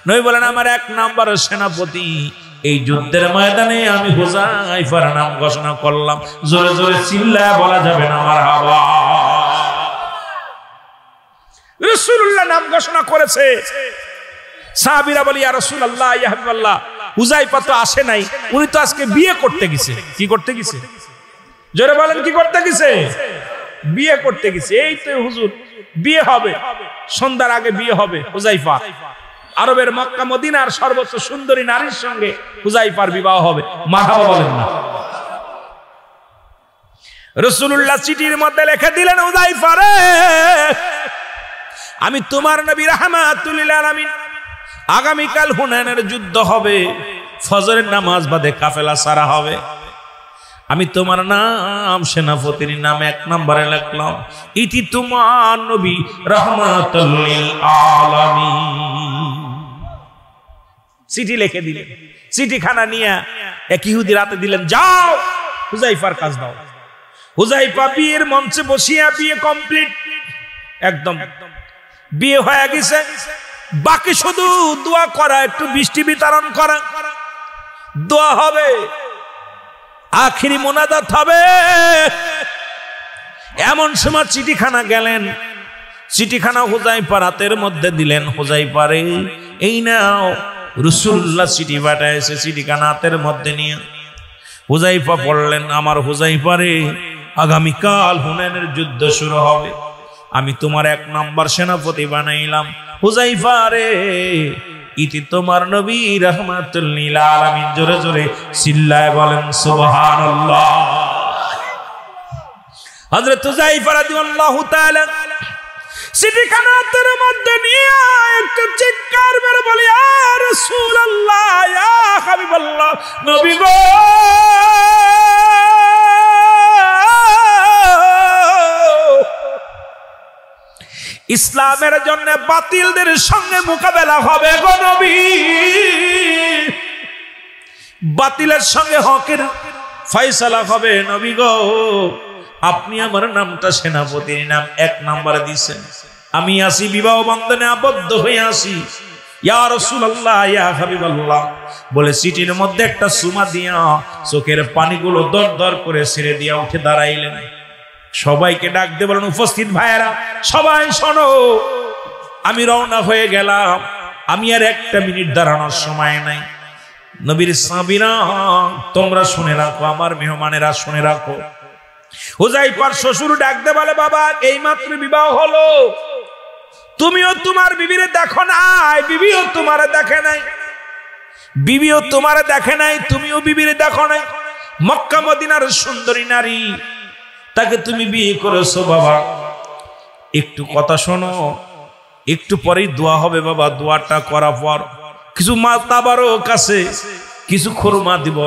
নবী বলেন আমার ১ নম্বর সেনাপতি, এই যুদ্ধের ময়দানে আমি হুযায়ফার নাম ঘোষণা করলাম। জোরে জোরে চিল্লায় বলা যাবে না মারহাবা। রাসূলুল্লাহ নাম ঘোষণা করেছে। সাহাবীরা বলে ইয়া রাসূলুল্লাহ, ইয়া হাবিবাল্লাহ, হুযায়ফা তো আসে নাই, উনি তো আজকে বিয়ে করতে গেছে। কি করতে গেছে? জোরে বলেন, কি করতে গেছে? বিয়ে করতে গেছে। এই তো হুজুর, বিয়ে হবে, সন্ধ্যার আগে বিয়ে হবে হুযায়ফা। আরবের মক্কা মদিনার সর্বোচ্চ সুন্দরী নারীর সঙ্গে হুযায়ফার বিবাহ হবে। মারহাবা বলেন না। রাসূলুল্লাহ চিঠির মধ্যে লিখে দিলেন, হুযায়ফা রে, আমি তোমার নবী রাহমাতুল লিল আলামিন, আগামীকাল হুনাইনের যুদ্ধ হবে, ফজরের নামাজ বাদে কাফেলা সারা হবে। আমি তোমার নাম সেনাপতির নাম ১ নম্বরে লিখলাম, ইতি তোমার নবী রাহমাতুল লিল আলামিন। চিঠি লিখে দিলেন। চিঠিখানা নিয়ে এক ইহুদি রাতে দিলেন, যাও হুযায়ফার কাজ দাও। হুযায়ফা বিয়ের মঞ্চে বসিয়া, বিয়ে কমপ্লিট, একদম বিয়ে হয়ে গেছে। বাকি শুধু দোয়া করা, একটু বৃষ্টি বিতরণ করা, দোয়া হবে, আখিরি মোনাজাত হবে। এমন সময় চিঠিখানা গেলেন, চিঠিখানা হুযায়ফা রাতের মধ্যে দিলেন। হুযায়ফা রে, এই নাও, রাসূলুল্লাহ চিঠি পাঠাইছে, চিঠিখানা হাতের মধ্যে নিয়ে হুযায়ফা পড়লেন, আমার হুযায়ফা রে, আগামীকাল হুনাইনের যুদ্ধ শুরু হবে, আমি তোমার ১ নম্বর সেনাপতি বানাইলাম। হুযায়ফা রে, ইতি তোমার নবী রাহমাতুল লিল আলামিন। জোরে জোরে চিল্লায় বলেন সুবহানাল্লাহ। হযরত হুযায়ফা রাদিয়াল্লাহু তাআলা চিঠিখানা হাতের মধ্যে নিয়ে একটু চিৎকার মেরে বলে, ইয়া রাসূলুল্লাহ, ইয়া হাবিবাল্লাহ, নবী গো, ইসলামের জন্য বাতিলদের সঙ্গে মোকাবেলা হবে গো নবী, বাতিলের সঙ্গে হকের ফয়সালা হবে নবী গো। আপনি আমার নামটা সেনাপতির নাম ১ নম্বরে দিয়েছেন, আমি আসি বিবাহ বন্ধনে আবদ্ধ হয়ে আসি, ইয়া রাসূলুল্লাহ, ইয়া হাবিবাল্লাহ বলে চিঠির মধ্যে একটা সুমা দিয়া চোখের পানিগুলো দর দর করে ছেড়ে দিয়া উঠে দাঁড়াইলেন। সবাইকে ডাক দিয়ে বলেন, উপস্থিত ভাইয়েরা সবাই শোনো, আমি রওনা হয়ে গেলাম, আমি আর ১টা মিনিট দাঁড়ানোর সময় নাই। নবীর সাহাবীরা তোমরা শুনে রাখো, আমার মেহমানেরা শুনে রাখো। হুযায়ফার শ্বশুর ডাক দিয়ে বলে, বাবা এইমাত্র বিবাহ হলো, তুমিও তোমার বিবিরে দেখো নাই, বিবিও তোমারে দেখে নাই, বিবিও তোমারে দেখে নাই, তুমিও বিবিরে দেখো নাই। মক্কা মদিনার সুন্দরী নারী, তাকে তুমি বিয়ে করেছো বাবা। একটু কথা শোনো, একটু পরেই দোয়া হবে বাবা, দোয়াটা করার পর কিছু মাতাবারক আছে, কিছু খুরমা দিব,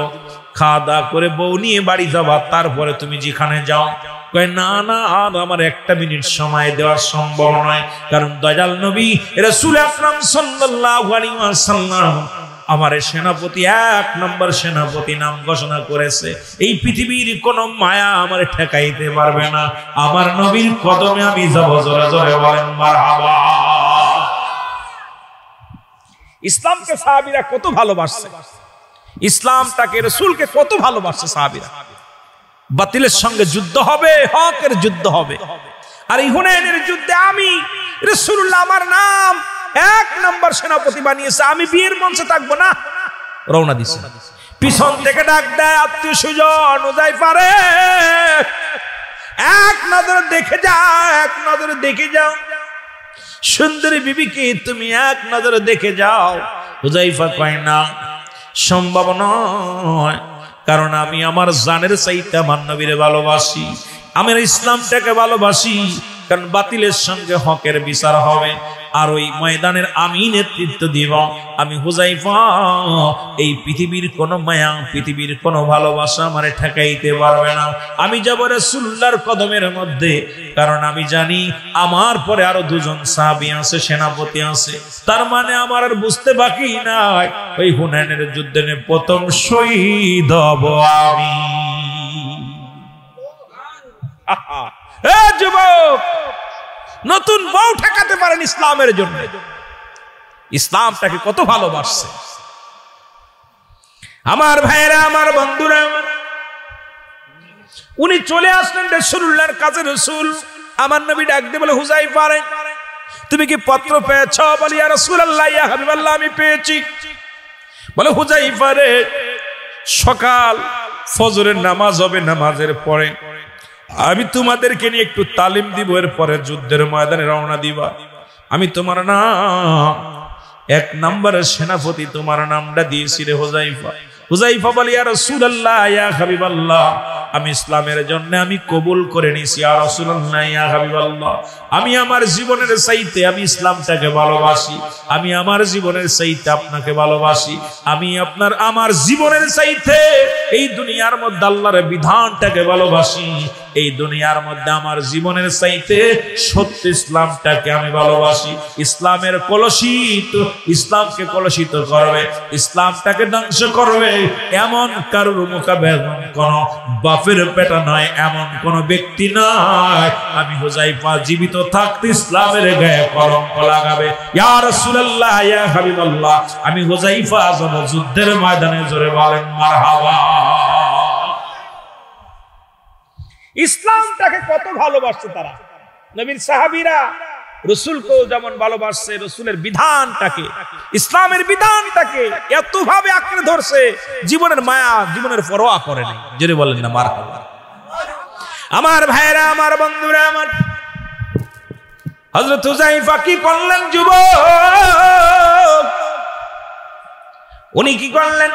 খাওয়া দাওয়া করে বউ নিয়ে বাড়ি যাবা, তারপরে তুমি যেখানে যাও। কয় না না, আর আমার 1টা মিনিট সময় দেওয়া সম্ভব নয়, কারণ দয়াল নবী রাসূল আকরাম সাল্লাল্লাহু আলাইহি ওয়াসাল্লাম আমার সেনাপতি ১ নম্বর সেনাপতি নাম ঘোষণা করেছে। এই পৃথিবীর কোন মায়া আমার ঠেকাইতে পারবে না, আমার নবীর কদমে আমি যাব। জোরে জোরে বলেন মারহাবা। ইসলামকে সাহাবীরা কত ভালোবাসছে, ইসলামটাকে রাসূলকে কত ভালোবাসছে সাহাবীরা। বাতিলের সঙ্গে যুদ্ধ হবে, হকের যুদ্ধ হবে। আর এই হুনাইনের যুদ্ধে আমি রাসূলুল্লাহ আমার নাম 1 নম্বর সেনাপতি বানিয়েছে, আমি বিয়ের মঞ্চে থাকবো না। রওনা দিছে, পিছন থেকে ডাক দেয় আত্মীয় স্বজন, হুযায়ফা রে এক নজর দেখে যাও, এক নজর দেখে যাও, সুন্দরী বিবিকে তুমি এক নজর দেখে যাও। হুযায়ফা কয় না, সম্ভব নয়, কারণ আমি আমার জানের চাইতে আমার নবীরে ভালোবাসি, আমি ইসলামটাকে ভালোবাসি, কারণ বাতিলের সঙ্গে হকের বিচার হবে। আর ওই ময়দানের আমি নেতৃত্ব দিব। আমি হুযায়ফা, এই পৃথিবীর কোনো মায়া, পৃথিবীর কোনো ভালোবাসা আমারে ঠেকাইতে পারবে না। আমি যাব রাসূলুল্লাহর কদমের মধ্যে, কারণ আমি জানি আমার পরে আরো 2 জন সাহাবী আছে, সেনাপতি আছে। তার মানে আমার আর বুঝতে বাকি নাই, ওই হুনাইনের যুদ্ধে প্রথম শহীদ হব আমি। যুবক, নতুন বউ ঠেকাতে পারেন ইসলামের জন্য, ইসলামটাকে কত ভালোবাসছে আমার ভাইয়েরা, আমার বন্ধুরা। উনি চলে আসলেন রাসূলুল্লাহর কাছে। রাসূল আমার নবী ডাক দিয়ে বলে, হুযায়ফা রে তুমি কি পত্র পেয়েছ? বলি ইয়া রাসূলুল্লাহ, ইয়া হাবিবাল্লাহ আমি পেয়েছি। বলে হুযায়ফা রে সকাল ফজরের নামাজ হবে, নামাজের পরে আমি তোমাদেরকে নিয়ে একটু তালিম দিব, এর পরে যুদ্ধের ময়দানে রওনা দিবা। আমি তোমার নাম 1 নম্বরের সেনাপতি, তোমার নামটা দিয়েছি রে হুযায়ফা। হুযায়ফা বলে ইয়া রাসূলুল্লাহ, ইয়া হাবিবাল্লাহ আমি ইসলামের জন্য আমি কবুল করে নিয়েছি। ইয়া রাসূলুল্লাহ, ইয়া হাবিবাল্লাহ আমি আমার জীবনের চাইতে আমি ইসলামটাকে ভালোবাসি, আমি আমার জীবনের চাইতে আপনাকে ভালোবাসি, আমি আমার জীবনের চাইতে এই দুনিয়ার মধ্যে আল্লাহর বিধানটাকে ভালোবাসি, এই দুনিয়ার মধ্যে আমার জীবনের চাইতে সত্য ইসলামটাকে আমি ভালোবাসি। ইসলামের কলুষিত, ইসলামকে কলুষিত করবে, ইসলামটাকে ধ্বংস করবে এমন কারোর মোকাবেলা কোন বাপের পেটা নয়, এমন কোন ব্যক্তি নয়। আমি হুযায়ফা জীবিত থাকতে ইসলামের গায়ে কলঙ্ক লাগাবে। ইয়া রাসূলুল্লাহ, ইয়া হাবিবাল্লাহ আমি হুযায়ফা যাব যুদ্ধের ময়দানে, জোরে বলেন মারহাবা। ইসলামটাকে কত ভালোবাসছে তারা, নবীর সাহাবীরা রাসূলকেও যেমন ভালোবাসছে, রাসূলের বিধানটাকে, ইসলামের বিধানটাকে এতভাবে আঁকড়ে ধরছে, জীবনের মায়া, জীবনের পরোয়া করে নাই। জোরে বলেন না মারহাবা। আমার ভাইরা, আমার বন্ধুরা, আমার হযরত হুযায়ফা কি করলেন? যুবক উনি কি করলেন?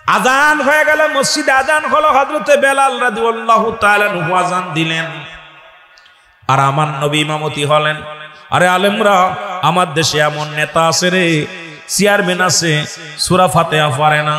আজান হয়ে গেল, মসজিদে আজান হলো, হযরতে বেলাল রাদিয়াল্লাহু তাআলা আনহু আজান দিলেন, আর আমার নবী ইমামতি হলেন। আরে আলেমরা, আমার দেশে এমন নেতা আছে রে, চেয়ারম্যান আছে সূরা ফাতিহা পারে না,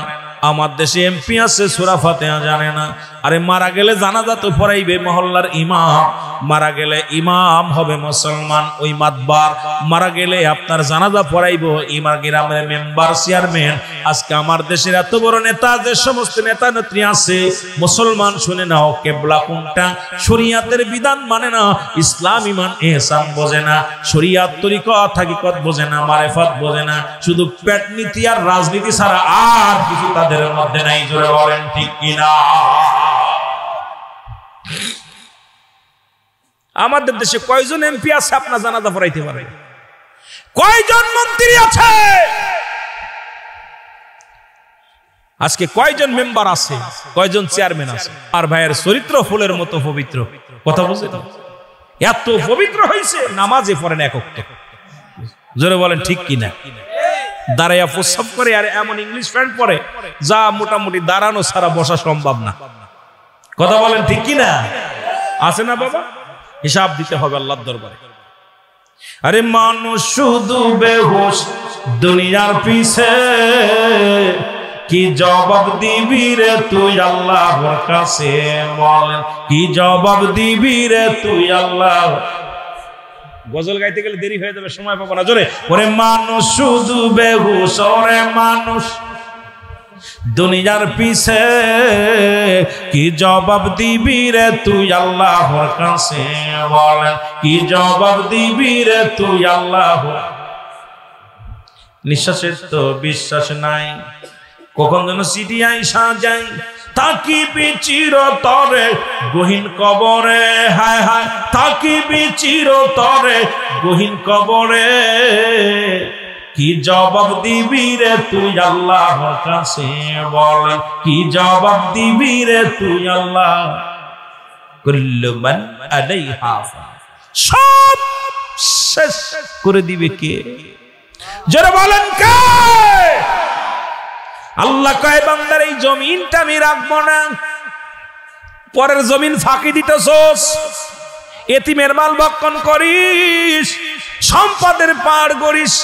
আমার দেশে এমপি আছে সূরা ফাতিহা জানে না। আরে মারা গেলে জানাজা তো পড়াইবে মহল্লার ইমাম, মারা গেলে ইমাম হবে মুসলমান ওই মাতবার, মারা গেলে আপনার জানাজা পড়াইবো ইমাম গ্রামের মেম্বার, চেয়ারম্যান। আজকে আমার দেশের এত বড় নেতা, যে সমস্ত নেতা নেত্রী আছে, মুসলমান শুনে নাও, কিবলা কোনটা, শরীয়তের বিধান মানে না, ইসলাম ইমান ইহসান বোঝে না, শরীয়ত তরিকত হাকিকত বোঝে না, মারিফত বোঝে না, শুধু পেট নীতি আর রাজনীতি ছাড়া আর কিছু তাদের মধ্যে নাই। জোরে বলেন ঠিক কিনা? আমাদের দেশে কয়জন এমপি আছে আপনার জানাজা পড়াইতে পারে? কয়জন মন্ত্রী আছে? আজকে কয়জন মেম্বার আছে? কয়জন চেয়ারম্যান আছে? আর ভাইয়ের চরিত্র ফুলের মতো পবিত্র, কথা বুঝে তো এত পবিত্র হয়েছে, নামাজে পড়েন এক ওয়াক্ত। জোরে বলেন ঠিক কিনা? দাঁড়াইয়া প্রস্রাব করে, আর এমন ইংলিশ প্যান্ট পরে যা মোটামুটি দাঁড়ানো ছাড়া বসা সম্ভব না। কথা বলেন ঠিক কিনা? আছে না বাবা? হিসাব দিতে হবে আল্লাহর দরবারে। আরে মানুষ শুধু বেহুশ দুনিয়ার পিছে, কি জবাব দিবি রে তুই আল্লাহর কাছে? বলেন কি জবাব দিবি রে তুই আল্লাহ? গজল গাইতে গেলে দেরি হয়ে যাবে, সময় পাবো না। জোরে ওরে মানুষ শুধু বেহুশ, ওরে মানুষ দুনিয়ার পিছে, কি জবাব দিবি রে তুই আল্লাহর কাছে? বলেন কি জবাব দিবি রে তুই আল্লাহ? নিঃশ্বাসের তো বিশ্বাস নাই, কখন যেন চিঠি আইসা যায়, থাকিবি চিরতরে গহীন কবরে, হায় হায় থাকিবি চিরতরে গহীন কবরে, কি জবাব দিবি রে তুই আল্লাহর কাছে বল, কি জবাব দিবি রে তুই আল্লাহ। কুল্লু মান আলাইহা সব শেষ করে দিবে কে? যারা বলেন কে? আল্লাহ কয় বান্দার এই জমিনটা আমি রাখবো না, পরের জমিন ফাঁকি দিতেছস, এতিমের মাল ভক্ষণ করিস, সম্পদের পাহাড় গড়িস,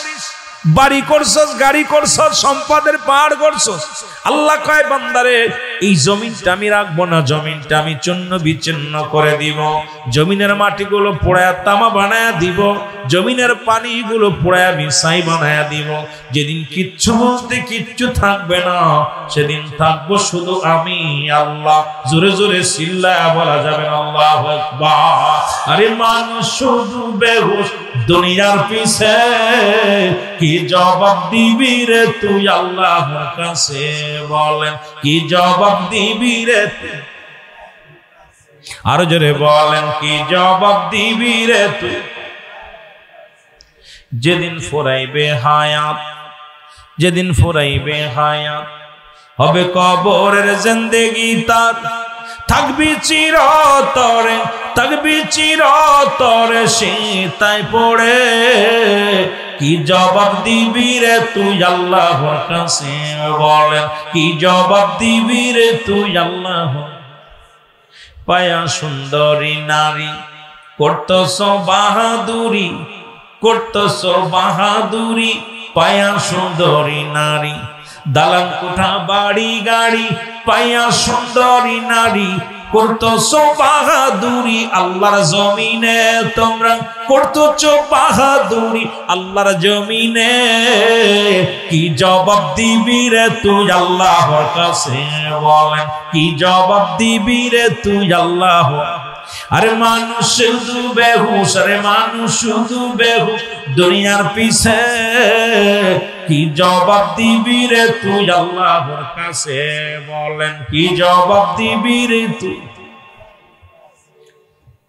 বাড়ি করছস, গাড়ি করছস, সম্পদের পাহাড় করছস। আল্লাহ কয় বান্দারে এই জমিনটা আমি রাখবো না, জমিনটা আমি চূর্ণ বিচ্ছিন্ন করে দিব, জমিনের মাটিগুলো পোড়ায়া তামা বানায়া দিব, জমিনের পানিগুলো পোড়ায়া মিশাই বানায়া দিব। যেদিন কিচ্ছু বলতে কিচ্ছু থাকবে না, সেদিন থাকবো শুধু আমি আল্লাহ। জোরে জোরে চিল্লায়া বলা যাবে না আল্লাহু আকবার। আরে মানুষ শুধু বেহুশ দুনিয়ার পিছে, কি জবাব দিবি রে তুই আল্লাহর কাছে বলেন, কি জবাব দিবি রে? আরো জোরে বলেন, কি জবাব দিবি রে তুই? যেদিন ফুরাইবে হায়াত, যেদিন ফুরাইবে হায়াত, হবে কবরের জিন্দেগি তার, থাকবি চিরতরে, থাকবি চিরতরে সীতায় পড়ে, কি জবাব দিবি রে তুই আল্লাহর কাছে বলেন, কি জবাব দিবি রে তুই আল্লাহ? পায়া সুন্দরী নারী করতস বাহাদুরি, করতস বাহাদুরি, পায়া সুন্দরী নারী, দালান কোঠা বাড়ি গাড়ি, পায়া সুন্দরী নারী করতস বাহাদুরি, আল্লাহর জমিনে তোমরা করতছ বাহাদুরি, আল্লাহর জমিনে, কি জবাব দিবি রে তুই আল্লাহর কাছে বলেন, কি জবাব দিবি রে তুই আল্লাহ? আরে মানুষ শুধু বেহুশ, আরে মানুষ শুধু বেহুশ দুনিয়ার পিছে, কি জবাব দিবি রে তুই আল্লাহর কাছে বলেন, কি জবাব দিবি রে তুই?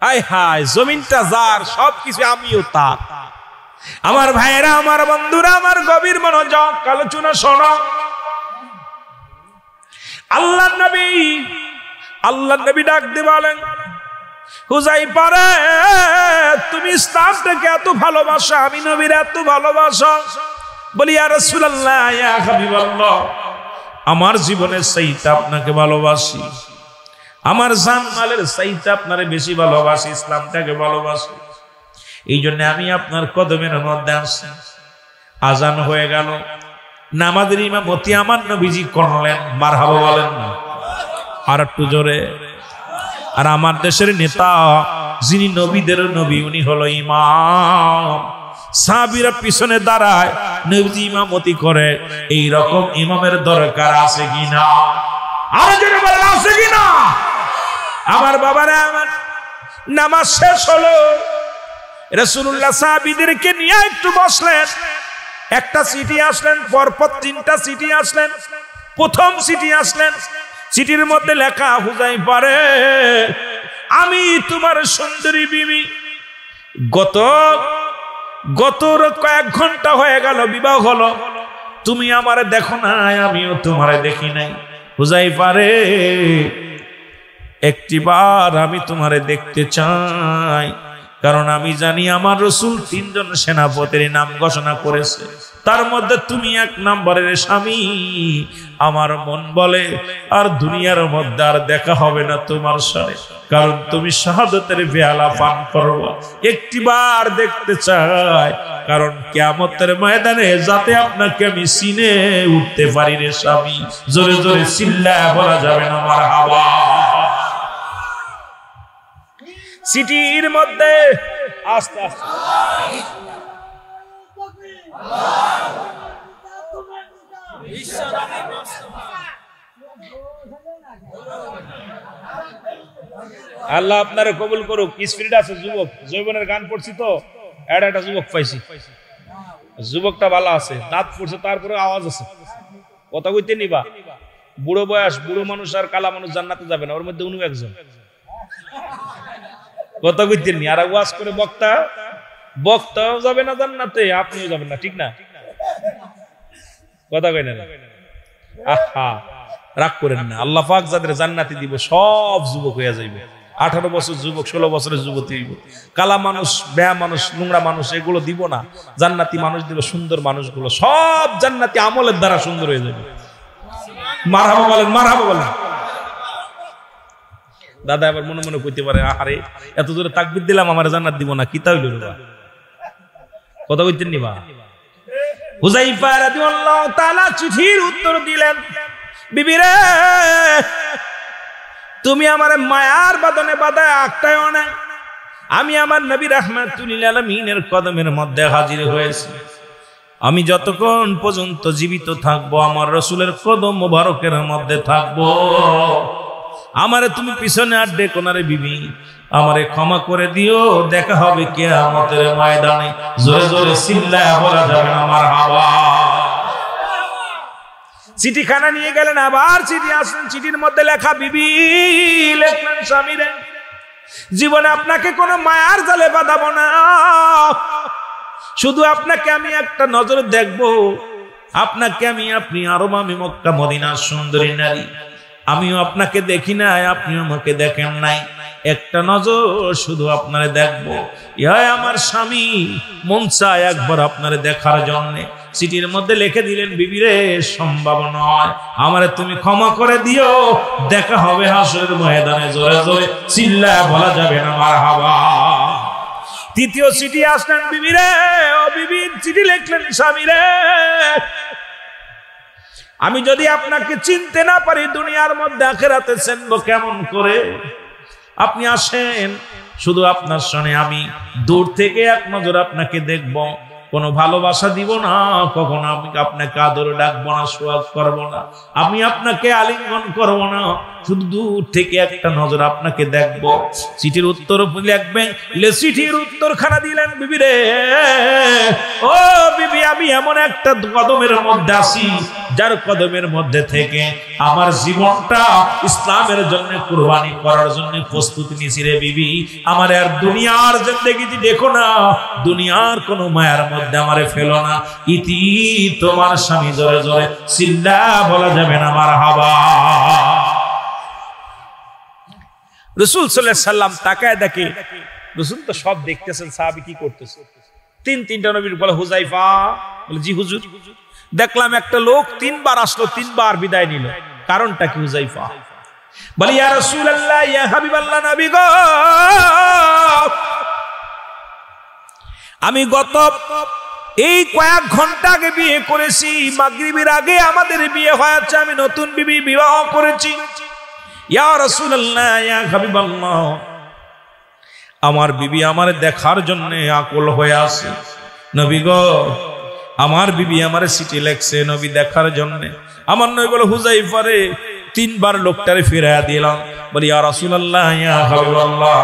হায় হায়, জমিনটা যার, সবকিছু আমিও তার। আমার ভাইয়েরা, আমার বন্ধুরা, আমার গভীর মনোযোগ আলোচনা শোনো। আল্লাহ নবী ডাক দিয়ে বলেন, হুযায়ফা রে তুমি ইসলামটাকে এত ভালোবাসো, আমি নবীর এত ভালোবাসো, বলি ইয়া রাসূলুল্লাহ, ইয়া হাবিবাল্লাহ, আমার জীবনের চাইতে আপনাকে ভালোবাসি, আমার জানমালের চাইতে আপনারে বেশি ভালোবাসি, ইসলামটাকে ভালোবাসি। এই জন্য আমি আপনার কদমের মধ্যে আসছি। আজান হয়ে গেল, নামাজের ইমামতি আমার নবীজি করলেন, মারহাবা বলেন না আর একটু জোরে। আর আমার দেশের নেতা, যিনি নবীদের নবী, উনি হলো ইমাম। সাহাবীরা পিছনে দাঁড়ায়, নবীজি ইমামতি করে। এই রকম ইমামের দরকার আছে কিনা? আর জোরে বলেন, আছে কিনা? আমার বাবারা, আমার নামাজ শেষ হলো, রাসূলুল্লাহ সাহাবীদেরকে নিয়ে একটু বসলেন। একটা চিঠি আসলেন, পরপর তিনটা চিঠি আসলেন। প্রথম চিঠি আসলেন, চিঠির মধ্যে লেখা, হুযায়ফা রে আমি তোমার সুন্দরী বিবি, গত কয়েক ঘন্টা হয়ে গেল বিবাহ হলো, তুমি আমারে দেখো নাই, আমিও তোমারে দেখি নাই। হুযায়ফা রে একটিবার আমি তোমারে দেখতে চাই, কারণ আমি জানি আমার রাসূল 3 জন সেনাপতির নাম ঘোষণা করেছে, তার মধ্যে তুমি 1 নম্বরের স্বামী। আমার মন বলে আর দুনিয়ার মধ্যে আর দেখা হবে না তোমার সাথে, কারণ তুমি শাহাদাতের পেয়ালা পান করবা। একটিবার দেখতে চাই, কারণ কিয়ামতের ময়দানে যাতে আপনাকে আমি চিনে উঠতে পারি রে স্বামী। জোরে জোরে চিল্লায়া বলা যাবে না মারহাবা। সিটির মধ্যে আস্তে আস্তে আল্লাহ আপনারে কবুল করুক। স্পিরিট আছে, যুবক জৈবনের গান পড়ছি তো, একটা যুবক পাইছি, যুবকটা ভালো আছে, দাঁত পড়ছে, তারপরে আওয়াজ আছে, কথা কইতে নিবা বুড়ো বয়স বুড়ো মানুষ আর কালা মানুষ জান্নাতে যাবে না ওর মধ্যে উনি একজন কথা কইতে নি আর ওয়াজ করে বক্তাও যাবে না জান্নাতে আপনিও যাবেন না ঠিক না কথা কই না আহা রাগ করেন না আল্লাহ পাক যাদের জান্নাতি দিব সব যুবক হয়ে যাইবে 18 বছর যুবক 16 বছরের যুবতী হইব কালা মানুষ বেয়া মানুষ নোংরা মানুষ এগুলো দিব না জান্নাতি মানুষ দিব সুন্দর মানুষগুলো সব জান্নাতি আমলের দ্বারা সুন্দর হয়ে যাবে মারহাবা বলেন মারহাবা বলেন দাদা আবার মনে মনে কইতে পারে আরে এত জোরে তাকবীর দিলাম আমার জান্নাত দিব না কি তা হইল রে কথা কইতেন নিবা হুযায়ফা রাদিয়াল্লাহু তাআলা চিঠির উত্তর দিলেন বিবি রে তুমি আমার মায়ার বাঁধনে বাঁধায় আটকায়ও না আমি আমার নবী রাহমাতুল লিল আলামিনের কদমের মধ্যে হাজির হয়েছি আমি যতক্ষণ পর্যন্ত জীবিত থাকবো আমার রাসূলের কদম মোবারকের মধ্যে থাকবো আমারে তুমি পিছনে আর ডেকো না রে বিবি আমারে ক্ষমা করে দিও দেখা হবে কিয়ামতের ময়দানে জোরে জোরে চিল্লায়া বলা যাবে না মারহাবা চিঠিখানা নিয়ে গেলেন আবার চিঠি আসলেন চিঠির মধ্যে লেখা বিবি লেখলেন স্বামীরে জীবনে আপনাকে কোনো মায়ার জালে বাঁধাবো না শুধু আপনাকে আমি একটা নজর দেখবো আপনাকে আপনি আরব আমি মক্কা মদিনার সুন্দরী নারী আমিও আপনাকে দেখি নাই আপনিও আমাকে দেখেন নাই একটা নজর শুধু আপনারে দেখবো ইয়া আমার স্বামী মন চায় একবার আপনারে দেখার জন্য চিঠির মধ্যে লিখে দিলেন বিবি রে সম্ভব নয় আমারে তুমি ক্ষমা করে দিও দেখা হবে হাসরের ময়দানে জোরে জোরে চিল্লায়া বলা যাবে না মারহাবা তৃতীয় চিঠি আসলেন বিবি রে ও বিবি চিঠি লিখলেন স্বামী রে আমি যদি আপনাকে চিনতে না পারি দুনিয়ার মধ্যে আখিরাতে চিনবো কেমন করে আপনি আসেন শুধু আপনার সঙ্গে আমি দূর থেকে এক নজর আপনাকে দেখব কোনো ভালোবাসা দিব না কখনো আমি আপনাকে আদর ডাকবো না সোয়াগ করব না আমি আপনাকে আলিঙ্গন করব না শুধু দূর থেকে একটা নজর আপনাকে দেখব চিঠির উত্তর লিখবেন চিঠির উত্তরখানা দিলেন বিবি রে ও বিবি আমি এমন একটা কদমের মধ্যে আছি যার কদমের মধ্যে থেকে আমার জীবনটা ইসলামের জন্য কুরবানি করার জন্য প্রস্তুতি নিছি রে বিবি আমার আর দুনিয়ার জিন্দেগি দেখো না দুনিয়ার কোনো মায়ার মধ্যে আমারে ফেলো না ইতি তোমার স্বামী জোরে জোরে চিল্লা বলা যাবে না মারহাবা রাসূল সাল্লাল্লাহু আলাইহি সাল্লাম তাকায় দেখে রাসূল তো সব দেখতেছেন সাহাবী কি করতেছে তিনটা নবীর বলে হুযায়ফা বলে জি হুজুর দেখলাম একটা লোক তিনবার আসলো তিনবার বিদায় নিল কারণটা কি হুযায়ফা বলে ইয়া রাসূলুল্লাহ ইয়া হাবিবাল্লাহ নবী গো আমি গত এই কয়েক ঘন্টা আগে বিয়ে করেছি মাগরিবের আগে আমাদের বিয়ে হয়েছে আমি নতুন বিবি বিবাহ করেছি ইয়া রাসূলুল্লাহ ইয়া হাবিবাল্লাহ আমার বিবি আমার দেখার জন্য আকুল হয়ে আছে নবী গো আমার বিবি আমারে চিঠি লেখছে নবী দেখার জন্য আমার নবী বলে হুযায়ফা রে তিনবার লোকটারে ফিরাইয়া দিলাম বলি ইয়া রাসূলুল্লাহ ইয়া হাবিবাল্লাহ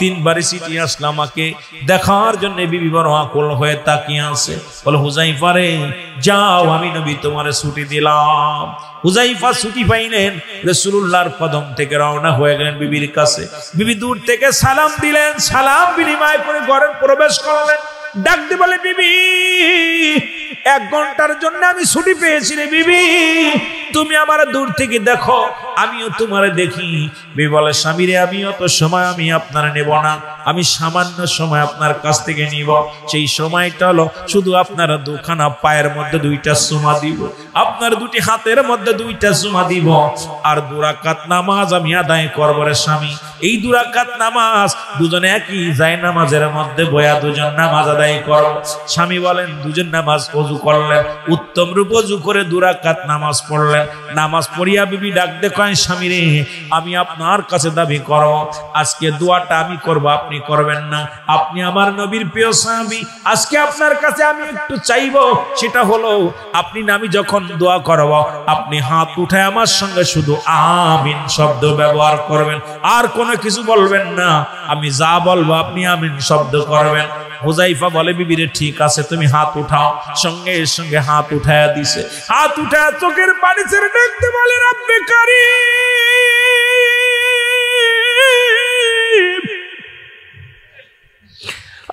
তিনবার চিঠি আসলো আমাকে দেখার জন্য বিবি বড় আকুল হয়ে তাকিয়ে আছে বলে হুযায়ফা রে যাও আমি নবী তোমারে ছুটি দিলাম হুযায়ফা ছুটি পাইলেন রাসূলুল্লাহর কদম থেকে রওনা হয়ে গেলেন বিবির কাছে বিবি দূর থেকে সালাম দিলেন সালাম বিনিময় করে ঘরে প্রবেশ করলেন ডাক দিয়ে বলে বিবি 1 ঘন্টার জন্য আমি ছুটি পেয়েছি রে বিবি তুমি আমার দূর থেকে দেখো আমিও তোমারে দেখি বিবি বলে স্বামী রে আমিও তো সময় আমি আপনার নেব না আমি সামান্য সময় আপনার কাছ থেকে নিব সেই সময়টা হলো শুধু আপনার দুখানা পায়ের মধ্যে 2টা চুমা দিব আপনার 2টি হাতের মধ্যে 2টা চুমা দিব আর 2 রাকাত নামাজ আমি আদায় করব রে স্বামী এই 2 রাকাত নামাজ দুজনে একই যায় নামাজের মধ্যে বয়া দুজন নামাজ আদায় করো স্বামী বলেন দুজন নামাজ ওযু করলেন উত্তম রূপ ওযু করে 2 রাকাত নামাজ পড়লেন করলেন। নামাজ পড়িয়া বিবি ডাক দে কয়, স্বামী রে, আমি আপনার কাছে দাবি করব, আজকে দোয়াটা আমি করব, আপনি করবেন না। আপনি আমার নবীর প্রিয় সাহাবী, আজকে আপনার কাছে আমি একটু চাইব, সেটা হলো আপনি আমি যখন দোয়া করব, আপনি হাত উঠায় আমার সঙ্গে শুধু আমিন শব্দ ব্যবহার করবেন, আর কোনো কিছু বলবেন না। আমি যা বলবো আপনি আমিন শব্দ করবেন। হুযায়ফা বলে, বিবিরে ঠিক আছে, তুমি হাত উঠাও। সঙ্গে সঙ্গে হাত উঠায়া দিছে। হাত উঠায়া চোখের পানি ছেড়ে দেখতে বলে, রব্বে কারীম,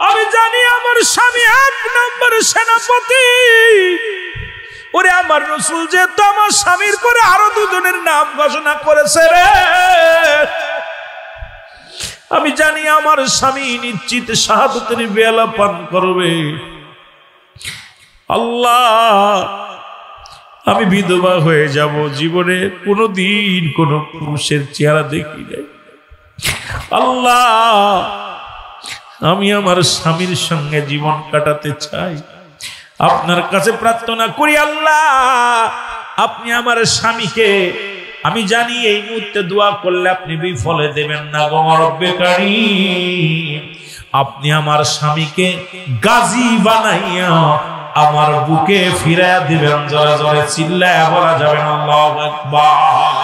আমি জানি আমার স্বামী 1 নম্বর সেনাপতি। ওরে আমার রাসূল যেহেতু আমার স্বামীর পরে আরো 2 জনের নাম ঘোষণা করেছে রে, আমি জানি আমার স্বামী নিশ্চিত শাহাদাতের পেয়ালা পান করবে। আল্লাহ, আমি বিধবা হয়ে যাব, জীবনে কোনোদিন কোনো পুরুষের চেহারা দেখি নাই। আল্লাহ, আমি আমার স্বামীর সঙ্গে জীবন কাটাতে চাই। আপনার কাছে প্রার্থনা করি, আল্লাহ আপনি আমার স্বামীকে, আমি জানি এই মুহূর্তে দোয়া করলে আপনি বিফলে দেবেন না গো রব্বে কারীম, আপনি আমার স্বামীকে গাজী বানাইয়া আমার বুকে ফিরাইয়া দিবেন। জোরে জোরে চিল্লায়া বলা যাবে না আল্লাহু আকবার।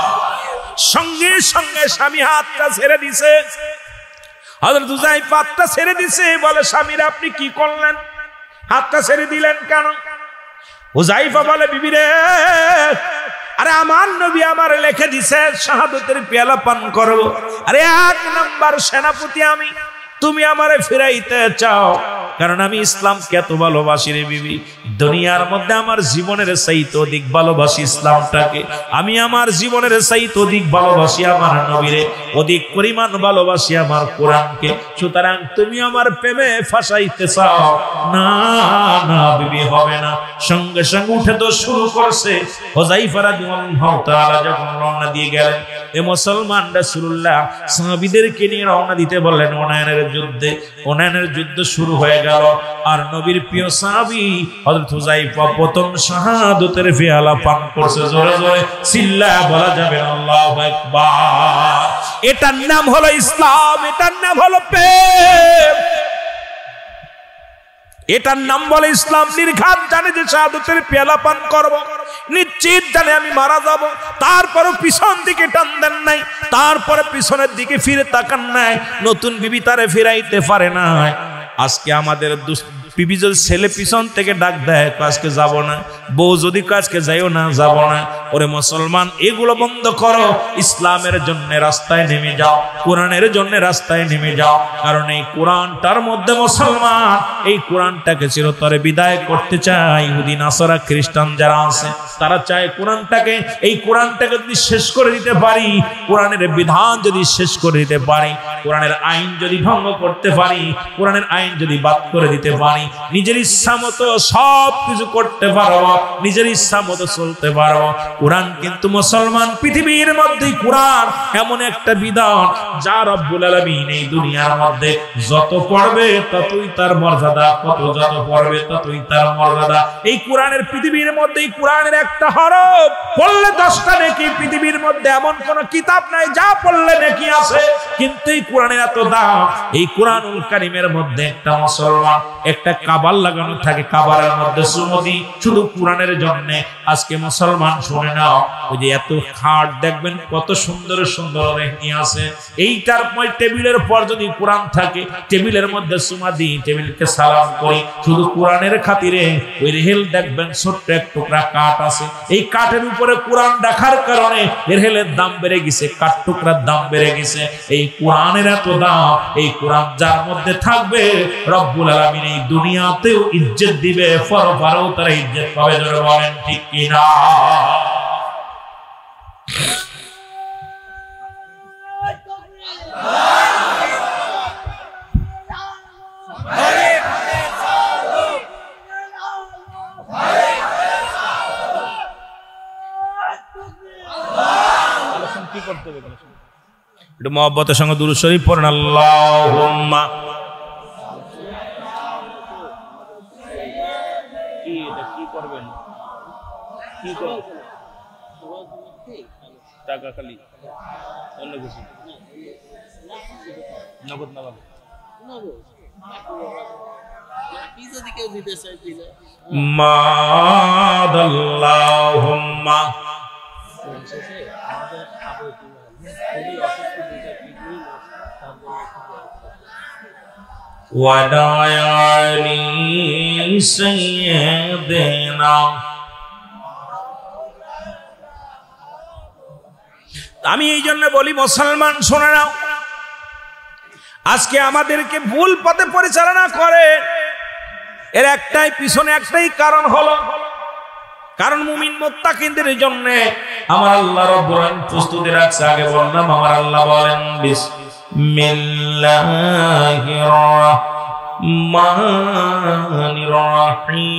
সঙ্গে সঙ্গে স্বামী হাতটা ছেড়ে দিছে। হযরত হুযায়ফা হাতটা ছেড়ে দিছে। বলে, স্বামীরা আপনি কি করলেন? হাতটা ছেড়ে দিলেন কেন? হুযায়ফা বলে, বিবি রে, আরে আমার নবী আমার লিখে দিছে শাহাদাতের পেয়ালা পান করব। আরে 1 নম্বর সেনাপতি আমি, তুমি আমারে ফিরাইতে চাও, কারণ আমি ইসলামকে এত ভালোবাসি রে বিবি। দুনিয়ার মধ্যে আমার জীবনের চাইতে অধিক ভালোবাসি ইসলামটাকে। আমি আমার জীবনের চাইতে অধিক ভালোবাসি আমার নবীরে, অধিক পরিমাণ ভালোবাসি আমার কোরআনকে। সুতরাং তুমি আমার প্রেমে ফাঁসাইতে চাও? না না বিবি, হবে না। সঙ্গে সঙ্গে উঠে তো শুরু করছে। হুযায়ফা রাদিয়াল্লাহু তাআলা যখন রওনা দিয়ে গেলেন, এ মুসলমান রাসূলুল্লাহ সাহাবীদেরকে নিয়ে রওনা দিতে বললেন হুনাইনের যুদ্ধে। হুনাইনের যুদ্ধ শুরু হয়ে গেল, আর নবীর প্রিয় সাহাবী হযরত হুযায়ফা প্রথম শাহাদাতের পেয়ালা পান করছে। জোরে জোরে চিল্লায়া বলা যাবে আল্লাহু আকবার। এটার নাম হলো ইসলাম, এটার নাম হলো প্রেম, এটার নাম বলে ইসলাম। নির্ঘাত জানে যে শাহাদাতের পেয়ালা পান করব, নিশ্চিত জানে আমি মারা যাব, তারপরও পিছন দিকে টান দেন নাই, তারপরে পিছনের দিকে ফিরে তাকান নাই। নতুন বিবি তারে ফিরাইতে পারে না। আজকে আমাদের বিবি যদি ছেলে পিছন থেকে ডাক দেয়, আজকে যাব না, বউ যদি আজকে যাইও না, যাব না। ওরে মুসলমান, এগুলো বন্ধ করো, ইসলামের জন্য রাস্তায় নেমে যাও, কোরআনের জন্য রাস্তায় নেমে যাও। কারণ এই কোরআনটার মধ্যে মুসলমান এই কোরআনটাকে চিরতরে বিদায় করতে চায়। ইহুদি নাসারা খ্রিস্টান যারা আছে তারা চায় কোরআনটাকে, এই কোরআনটাকে যদি শেষ করে দিতে পারি, কোরআনের বিধান যদি শেষ করে দিতে পারি, কোরআনের আইন যদি ভঙ্গ করতে পারি, কোরআনের আইন যদি বাদ করে দিতে পারি, নিজের ইচ্ছা মতো সব কিছু করতে পারবো, নিজের ইচ্ছা মতো চলতে পারবো। কোরআন কিন্তু মুসলমান, পৃথিবীর মধ্যে কোরআন এমন একটা বিধান যা রব্বুল আলামিন এই দুনিয়ার মধ্যে যত পড়বে ততই তার মর্যাদা, কত যত পড়বে ততই তার মর্যাদা। এই কোরআনের পৃথিবীর মধ্যে এই কোরআনের একটা হরফ পড়লে 10টা নেকি। পৃথিবীর মধ্যে এমন কোন কিতাব নাই যা পড়লে নেকি আছে, কিন্তু এই কোরআনের এত দাম। এই কোরআনুল কারীমের মধ্যে একটা মুসলমান একটা কাবার লাগানো থাকে, কাবারের মধ্যে সুমতি শুধু কোরআনের জন্য। আজকে মুসলমান শুনে নাও, ওই যে এত খাট দেখবেন কত সুন্দর সুন্দর রেখে আছে, এইটার টেবিলের পর যদি কোরআন থাকে, টেবিলের মধ্যে সুমা দিই, টেবিলকে সালাম করি, শুধু কোরআনের খাতিরে ওই রেহেল দেখবেন ছোট্ট এক টুকরা কাঠ আছে, এই কাঠের উপরে কোরআন রাখার কারণে রেহেলের দাম বেড়ে গেছে, কাঠ টুকরার দাম বেড়ে গেছে। এই কোরআনের এত দাম, এই কোরআন যার মধ্যে থাকবে রব্বুল আলামিন এই দুনিয়াতেও ইজ্জত দিবে, পরপারেও তারা ইজ্জত পাবে। যারা বলেন ঠিক কিনা? কি করতে হবে? একটু মহব্বতের সঙ্গে দুরূদ শরীফ পড়েন। আল্লাহুম্মা কি করবেন? কি করবেন? টাকা খালি অন্য কিছু নগদ না ভালো মাদাল্লাহুম্মা ওয়াদায়ানি সাইয়্যিদিনা। আমি এই জন্য বলি মুসলমান শোনে নাও, আজকে আমাদেরকে ভুল পথে পরিচালনা করে এর একটাই পিছনে একটাই কারণ হলো, কারণ মুমিন মুত্তাকিনদের জন্য আমার আল্লাহ রাব্বুল আলামিন প্রস্তুতি রাখছে। আগে বললাম আমার আল্লাহ বলেন বিসমিল্লাহির রাহমানির রাহিম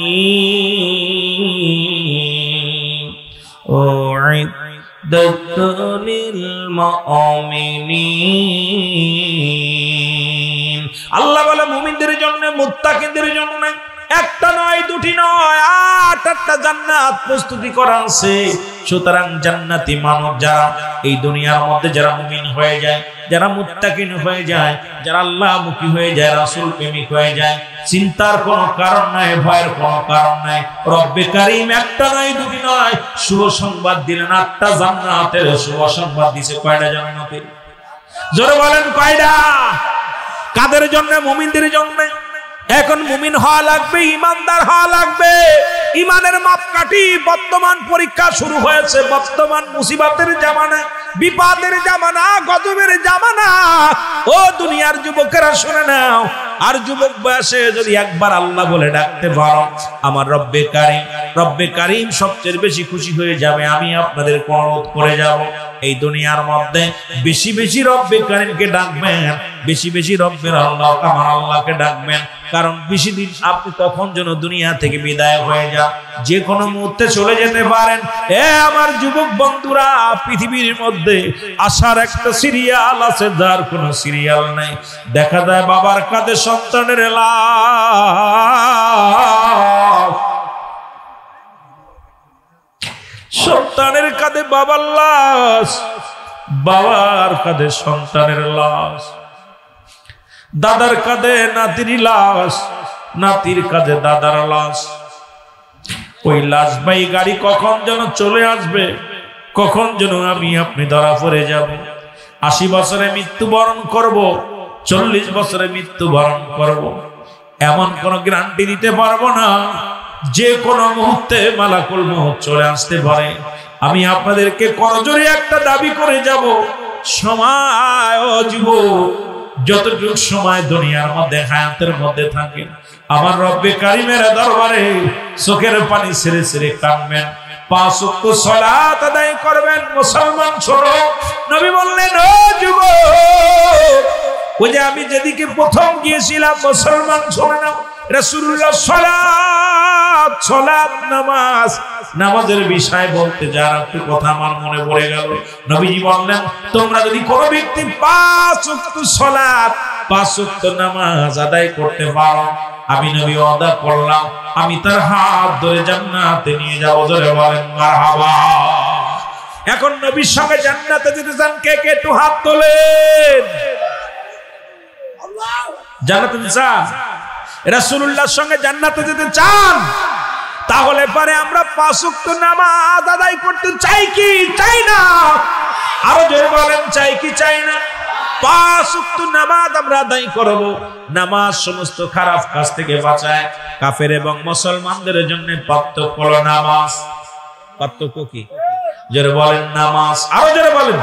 উইদ্দাতুল মুমিনিন। আল্লাহ বলে মুমিনদের জন্য মুত্তাকিনদের জন্য একটা নয় দুটি নয় 8টা জান্নাত প্রস্তুতি করা আছে। সুতরাং জান্নাতি মানব যারা এই দুনিয়ার মধ্যে যারা মুমিন হয়ে যায়, যারা মুত্তাকিন হয়ে যায়, যারা আল্লাহমুখী হয়ে যায়, রাসূল প্রেমিক হয়ে যায়, চিন্তার কোনো কারণ নাই, ভয়ের কোনো কারণ নাই। রব্বে কারীম একটা নয় দুটি নয় শুভ সংবাদ দিলেন, 8টা জান্নাতের শুভ সংবাদ দিয়েছে। কয়টা জান্নাতের? জোরে বলেন কয়টা? কাদের জন্য? মুমিনদের জন্য। এখন মুমিন হওয়া লাগবে, ইমানদার হওয়া লাগবে। ইমানের মাপকাঠি বর্তমান পরীক্ষা শুরু হয়েছে, বর্তমান মুসিবতের জামানা, বিপদের জামানা, গজবের জামানা। ও দুনিয়ার যুবকেরা শুনে নাও, আর যুবক বয়সে যদি একবার আল্লাহ বলে ডাকতে পারো আমার রব্বে কারীম, রব্বে কারীম সবচেয়ে বেশি খুশি হয়ে যাবে। আমি আপনাদের অনুরোধ করে যাব এই দুনিয়ার মধ্যে বেশি বেশি রব্বে কারীমকে ডাকবেন, বেশি বেশি রব্বের আল্লাহ আমার আল্লাহকে ডাকবেন। কারণ বেশি দিন আপনি তখন যেন দুনিয়া থেকে বিদায় হয়ে যান, যে কোনো মুহূর্তে চলে যেতে পারেন। আমার যুবক বন্ধুরা, পৃথিবীর মধ্যে আসার একটা সিরিয়াল আছে, যার কোনো সিরিয়াল নাই। দেখা যায় বাবার কাঁধে সন্তানের লাশ, সন্তানের কাঁধে বাবার লাশ, বাবার কাঁধে সন্তানের লাশ, দাদার কাঁধে নাতির লাশ, নাতির কাঁধে দাদার লাশ। ওই লাশ ভাই গাড়ি কখন যেন চলে আসবে, কখন যেন আমি আপনি ধরা পড়ে যাব। 80 বছরে মৃত্যুবরণ করব, 40 বছরে মৃত্যুবরণ করব, এমন কোন গ্যারান্টি দিতে পারবো না। যে কোনো মুহূর্তে মালাকুল মউত চলে আসতে পারে। আমি আপনাদেরকে করজোরে একটা দাবি করে যাব, সময় ও যুবক যতটুকু সময় দুনিয়ার মধ্যে হায়াতের মধ্যে থাকে আমার রব্বে কারীমের দরবারে চোখের পানি ছেড়ে ছেড়ে কাঁদবেন, 5 ওয়াক্ত সালাত আদায় করবেন। মুসলমান শোনো, নবী বললেন ও যুবক, ওই যে আমি যেদিকে প্রথম গিয়েছিলাম, মুসলমান শোনে নাও, রাসূলুল্লাহ সালাত সালাত নামাজ, নামাজের বিষয় বলতে যার একটু কথা আমার মনে পড়ে গেল। নবীজি বললেন তোমরা যদি কোনো ব্যক্তি 5 ওয়াক্ত সালাত 5 ওয়াক্ত নামাজ আদায় করতে পারো, আমি নবী ওয়াদা করলাম আমি তার হাত ধরে জান্নাতে নিয়ে যাব। জোরে বলেন মারহাবা। এখন নবীর সঙ্গে জান্নাতে যেতে চান কে কে? একটু হাত তোলেন। জান্নাতে যেতে চান? রাসূলুল্লাহর সঙ্গে জান্নাতে যেতে চান? তাহলে পরে আমরা 5 ওয়াক্ত নামাজ আদায় করতে চাই কি চাই না? আরো জোরে বলেন, চাই কি চাই না? 5 ওয়াক্ত নামাজ আমরা আদায় করব। নামাজ সমস্ত খারাপ কাজ থেকে বাঁচায়। কাফের এবং মুসলমানদের জন্য পার্থক্য হলো নামাজ। পার্থক্য কি? জোরে বলেন নামাজ। আরো জোরে বলেন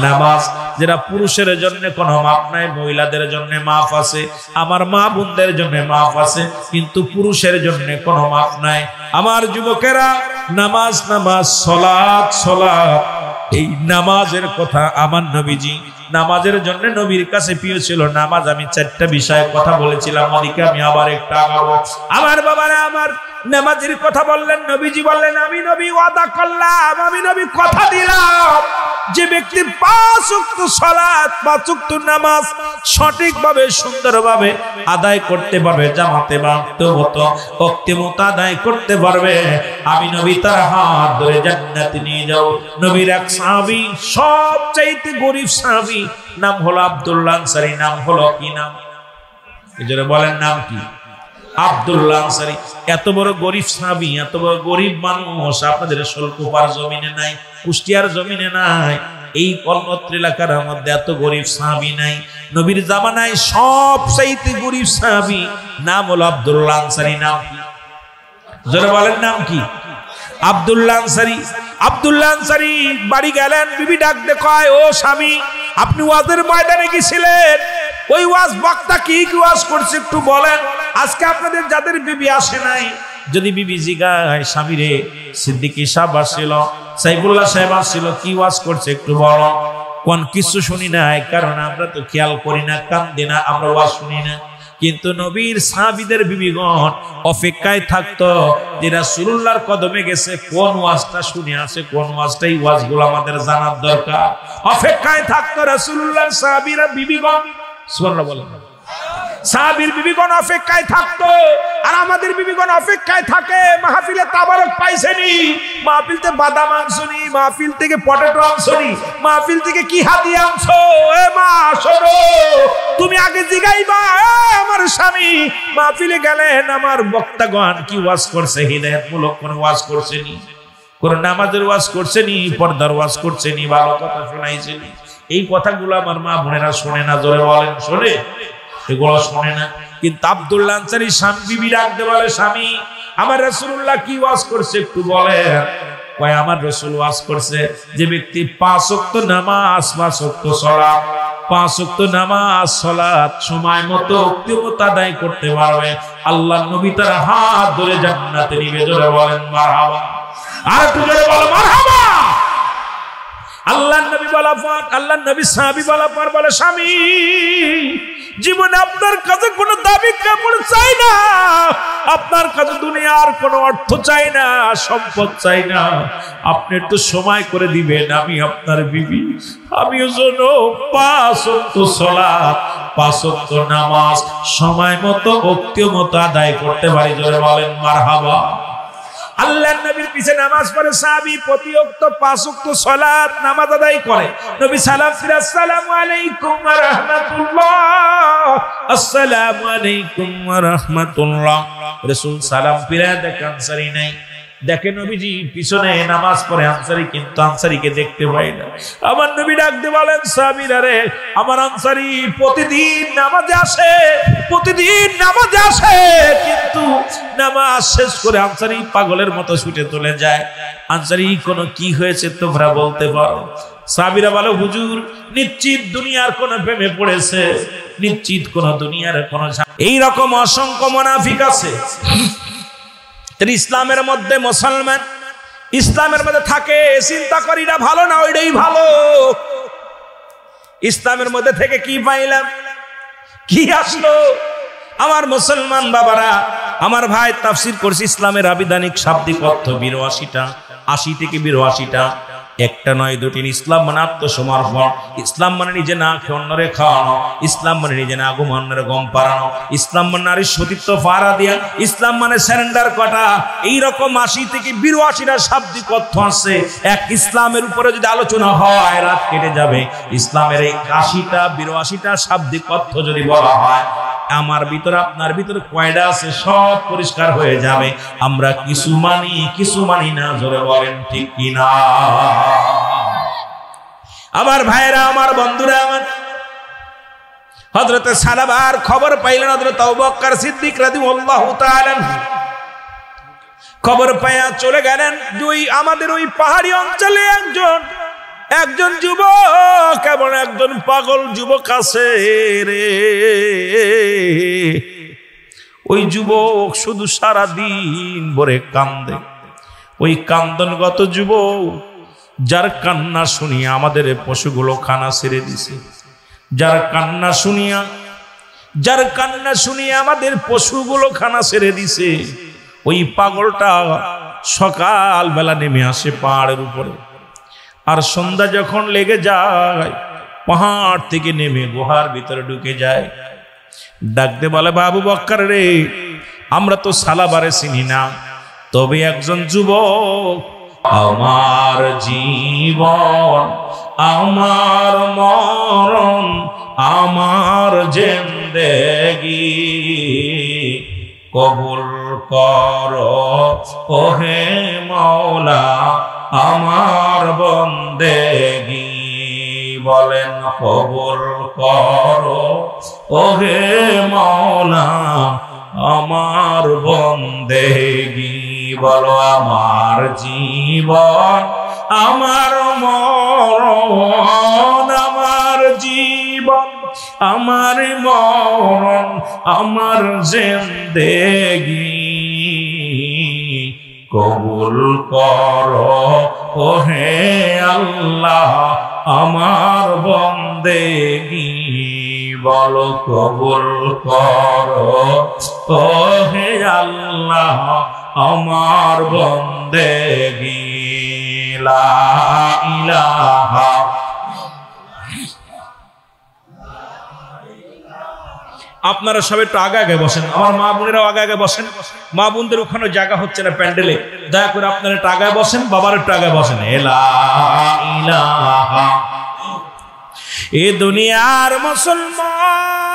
নামাজ। যেটা পুরুষের জন্য কোনো মাপ নাই, মহিলাদের জন্য মাপ আছে, আমার মা বোনদের জন্য মাপ আছে, কিন্তু পুরুষের জন্য কোনো মাপ নাই। আমার যুবকেরা, নামাজ নামাজ, সালাত সালাত, এই নামাজের কথা আমার নবীজি নামাজের জন্য নবীর কাছে প্রিয় ছিল। নামাজ আমি 4টা বিষয়ে কথা বলেছিলাম, ওদিকে আমি আবার একটু আগাবো। আমার বাবারা, আমার নামাজের কথা বললেন, নবীজি বললেন আমি নবী ওয়াদা করলাম, আমি নবী কথা দিলাম, যে ব্যক্তি 5 ওয়াক্ত সালাত 5 ওয়াক্ত নামাজ সঠিকভাবে সুন্দরভাবে আদায় করতে পারবে, জামাতে বা ওয়াক্তে মতো আদায় করতে পারবে, আমি নবী তার হাত ধরে জান্নাতে নিয়ে যাব। নবীর এক সাহাবী, সবচাইতে গরীব সাহাবী, নাম হলো আব্দুল্লাহ আনসারী। নাম হলো কি নাম? এজন্য বলেন নাম কি? আব্দুল্লাহ আনসারী। এত বড় গরীব সাহাবী, এত বড় গরীব মানুষ আপনাদের শোলকুপার জমিনে নাই, কুষ্টিয়ার জমিনে নাই, এই পর্বত এলাকার মধ্যে এত গরীব সাহাবী নাই। নবীর জামানায় সবচাইতে গরীব সাহাবী নাম হলো আব্দুল্লাহ আনসারী। নাম কি? জোরে বলেন নাম কি? আব্দুল্লাহ আনসারী। আব্দুল্লাহ আনসারী বাড়ি গেলেন, বিবি ডাক দিয়ে কয়, ও স্বামী, আপনি ওয়াজের ময়দানে গেছিলেন, ওই ওয়াজ বক্তা কি কি ওয়াজ করছে একটু বলেন। আজকে আপনাদের যাদের বিবি আসে নাই, যদি বিবি জিগায়, স্বামী রে সিদ্দিকী সাহেব আসছিল, সাইফুল্লাহ সাহেব আসছিল, কি ওয়াজ করছে একটু বলো। কোন কিছু শুনি নাই, কারণ আমরা তো খেয়াল করি না, কান দিই না, আমরা ওয়াজ শুনি না। কিন্তু নবীর সাহাবীদের বিবিগণ অপেক্ষায় থাকতো যে রাসূলুল্লাহর কদমে গেছে, কোন ওয়াজটা শুনে আসে, কোন ওয়াজটা, এই ওয়াজগুলো আমাদের জানার দরকার। অপেক্ষায় থাকতো রাসূলুল্লাহর সাহাবীরা বিবিগণ। সুবহানাল্লাহ বলেন। সাহাবীর বিবিগণ অপেক্ষায় থাকতো, আর আমাদের বিবিগণ অপেক্ষায় থাকে। মাহফিলে তাবারক পাইছেনি, মাহফিলতে বাদাম আনছনি, মাহফিল থেকে পটেটো আনছনি, মাহফিল থেকে কি হাদিয়া আনছো, এ মা শোনো, তুমি আগে জিগাইবা আমার স্বামী মাহফিলে গেলেন, আমার বক্তাগণ কি ওয়াজ করছে, হিদায়াতমূলক কোন ওয়াজ করছেনি, কোন নামাজের ওয়াজ করছেনি, পর্দার ওয়াজ করছেনি, ভালো কথা শোনাইছেনি। এই কথাগুলো আমার মা বোনেরা শোনে না। জোরে বলেন শোনে? এগুলো শোনে না। কিন্তু আব্দুল্লাহ আনসারী স্বামী বিবি ডাকতে বলে, স্বামী আমার রাসূলুল্লাহ কি ওয়াজ করছে একটু বলেন। কয় আমার রাসূল ওয়াজ করছে, যে ব্যক্তি 5 ওয়াক্ত নামাজ 5 ওয়াক্ত সালাত 5 ওয়াক্ত নামাজ সালাত সময় মতো ওক্ত আদায় করতে পারবে, আল্লাহ নবী তার হাত ধরে জান্নাতে নিবে। জোরে বলেন মারহাবা। আর একটু জোরে বলো মারহাবা। আল্লাহ নবী বলা পর, আল্লাহ নবী সাহাবী বলা পর বলে, স্বামী জীবনে আপনার কাছে কোনো দাবি কাপড় চাই না, আপনার কাছে দুনিয়ার কোনো অর্থ চাই না, সম্পদ চাই না, আপনি একটু সময় করে দিবেন, আমি আপনার বিবি, আমিও যেন 5 ওয়াক্ত সালাত 5 ওয়াক্ত নামাজ সময় মতো ওক্ত মতো আদায় করতে পারি। জোরে বলেন মারহাবা। আল্লাহর নবীর পিছে নামাজ পড়ে সাহাবী, প্রতি ওয়াক্ত 5 ওয়াক্ত সালাত নামাজ আদায় করে। নবী সালাম ফিরে, আসসালামু আলাইকুম ওয়া রাহমাতুল্লাহ, আসসালামু আলাইকুম ওয়া রাহমাতুল্লাহ। রাসূল সালাম ফিরে দেখেন আনসারী নাই, দেখে নবীজি পিছনে নামাজ পড়ে আনসারী, কিন্তু আনসারীকে দেখতে পাই না। আমার নবী ডাক দিয়ে বলেন, সাহাবীরা রে, আমার আনসারী প্রতিদিন নামাজে আসে, প্রতিদিন নামাজে আসে, কিন্তু নামাজ শেষ করে আনসারী পাগলের মতো ছুটে চলে যায়। আনসারী কোনো কি হয়েছে তোমরা বলতে পারো? সাহাবীরা বলে, হুজুর নিশ্চিত দুনিয়ার কোন প্রেমে পড়েছে, নিশ্চিত কোন দুনিয়ার কোন। এই রকম অসংখ্য মুনাফিক আছে। ইসলামের মধ্যে মুসলমান ইসলামের মধ্যে থাকে, চিন্তা করি না ভালো না ওইটাই ভালো। ইসলামের মধ্যে থেকে কি পাইলাম, কি আসলো? আমার মুসলমান বাবারা, আমার ভাই তাফসীর করছে, ইসলামের আবিধানিক শাব্দিক অর্থ 82টা, 80 থেকে 82টা, একটা নয় দুটি। ইসলাম মানে আত্মসমর্পণ, ইসলাম মানে নিজে না খেয়ে অন্যরে খাওয়ানো, ইসলাম মানে নিজে না ঘুম অন্যরে গম পাড়ানো, ইসলাম মানে নারীর সতীত্ব ফাড়া দিয়া, ইসলাম মানে স্যারেন্ডার করা। এইরকম 80 থেকে 82টা শাব্দিক অর্থ আছে। এক ইসলামের উপরে যদি আলোচনা হয় রাত কেটে যাবে। ইসলামের এই 80টা 82টা শাব্দিক অর্থ যদি বলা হয়, আমার ভিতরে আপনার ভিতরে কয়টা আছে সব পরিষ্কার হয়ে যাবে। আমরা কিছু মানি, কিছু মানি না। জোরে বলেন ঠিক কিনা? আমার ভাইরা, আমার বন্ধুরা, আমার হযরতে সালাবার খবর পাইলেন, হযরত আবু বকর সিদ্দিক রাদিয়াল্লাহু তাআলা খবর পায়া চলে গেলেন। আমাদের ওই পাহাড়ি অঞ্চলে একজন যুবক, কেমন একজন পাগল যুবক আছে রে। ওই যুবক শুধু সারা দিন ভরে কান্দে। ওই কান্দনগত যুবক, যার কান্না শুনিয়া আমাদের পশুগুলো খানা ছেড়ে দিছে, যার কান্না শুনিয়া আমাদের পশুগুলো খানা ছেড়ে দিছে, ওই পাগলটা সকাল বেলা নেমে আসে পাহাড়ের উপরে, আর সন্ধ্যা যখন লেগে যায় পাহাড় থেকে নেমে গুহার ভিতরে ঢুকে যায়। ডাকতে বলে, বাবু বক্কার রে, আমরা তো সালাবারে চিনি না, তবে একজন যুবক আমার জীবন আমার মরণ আমার জিন্দেগি কবুল করো ওহে মাওলা আমার বন্দেগি। বলেন কবুল করো ওহে মাওলা আমার বন্দেগি। বলো আমার জীবন আমার মরণ আমার জীবন আমার মরণ আমার জিন্দেগি কবুল করো ওহে আল্লাহ আমার বন্দেগি। বলো কবুল করো ওহে আল্লাহ আমার বন্দেগি। লা ইলাহা আপনারা সবাই একটু আগে আগে বসেন, আমার মা বোনেরাও আগে আগে বসেন। মা বোনদের ওখানে জায়গা হচ্ছে না প্যান্ডেলে, দয়া করে আপনারা একটু আগে বসেন, বাবার একটু আগে বসেন। লা ইলাহা এ দুনিয়ার মুসলমান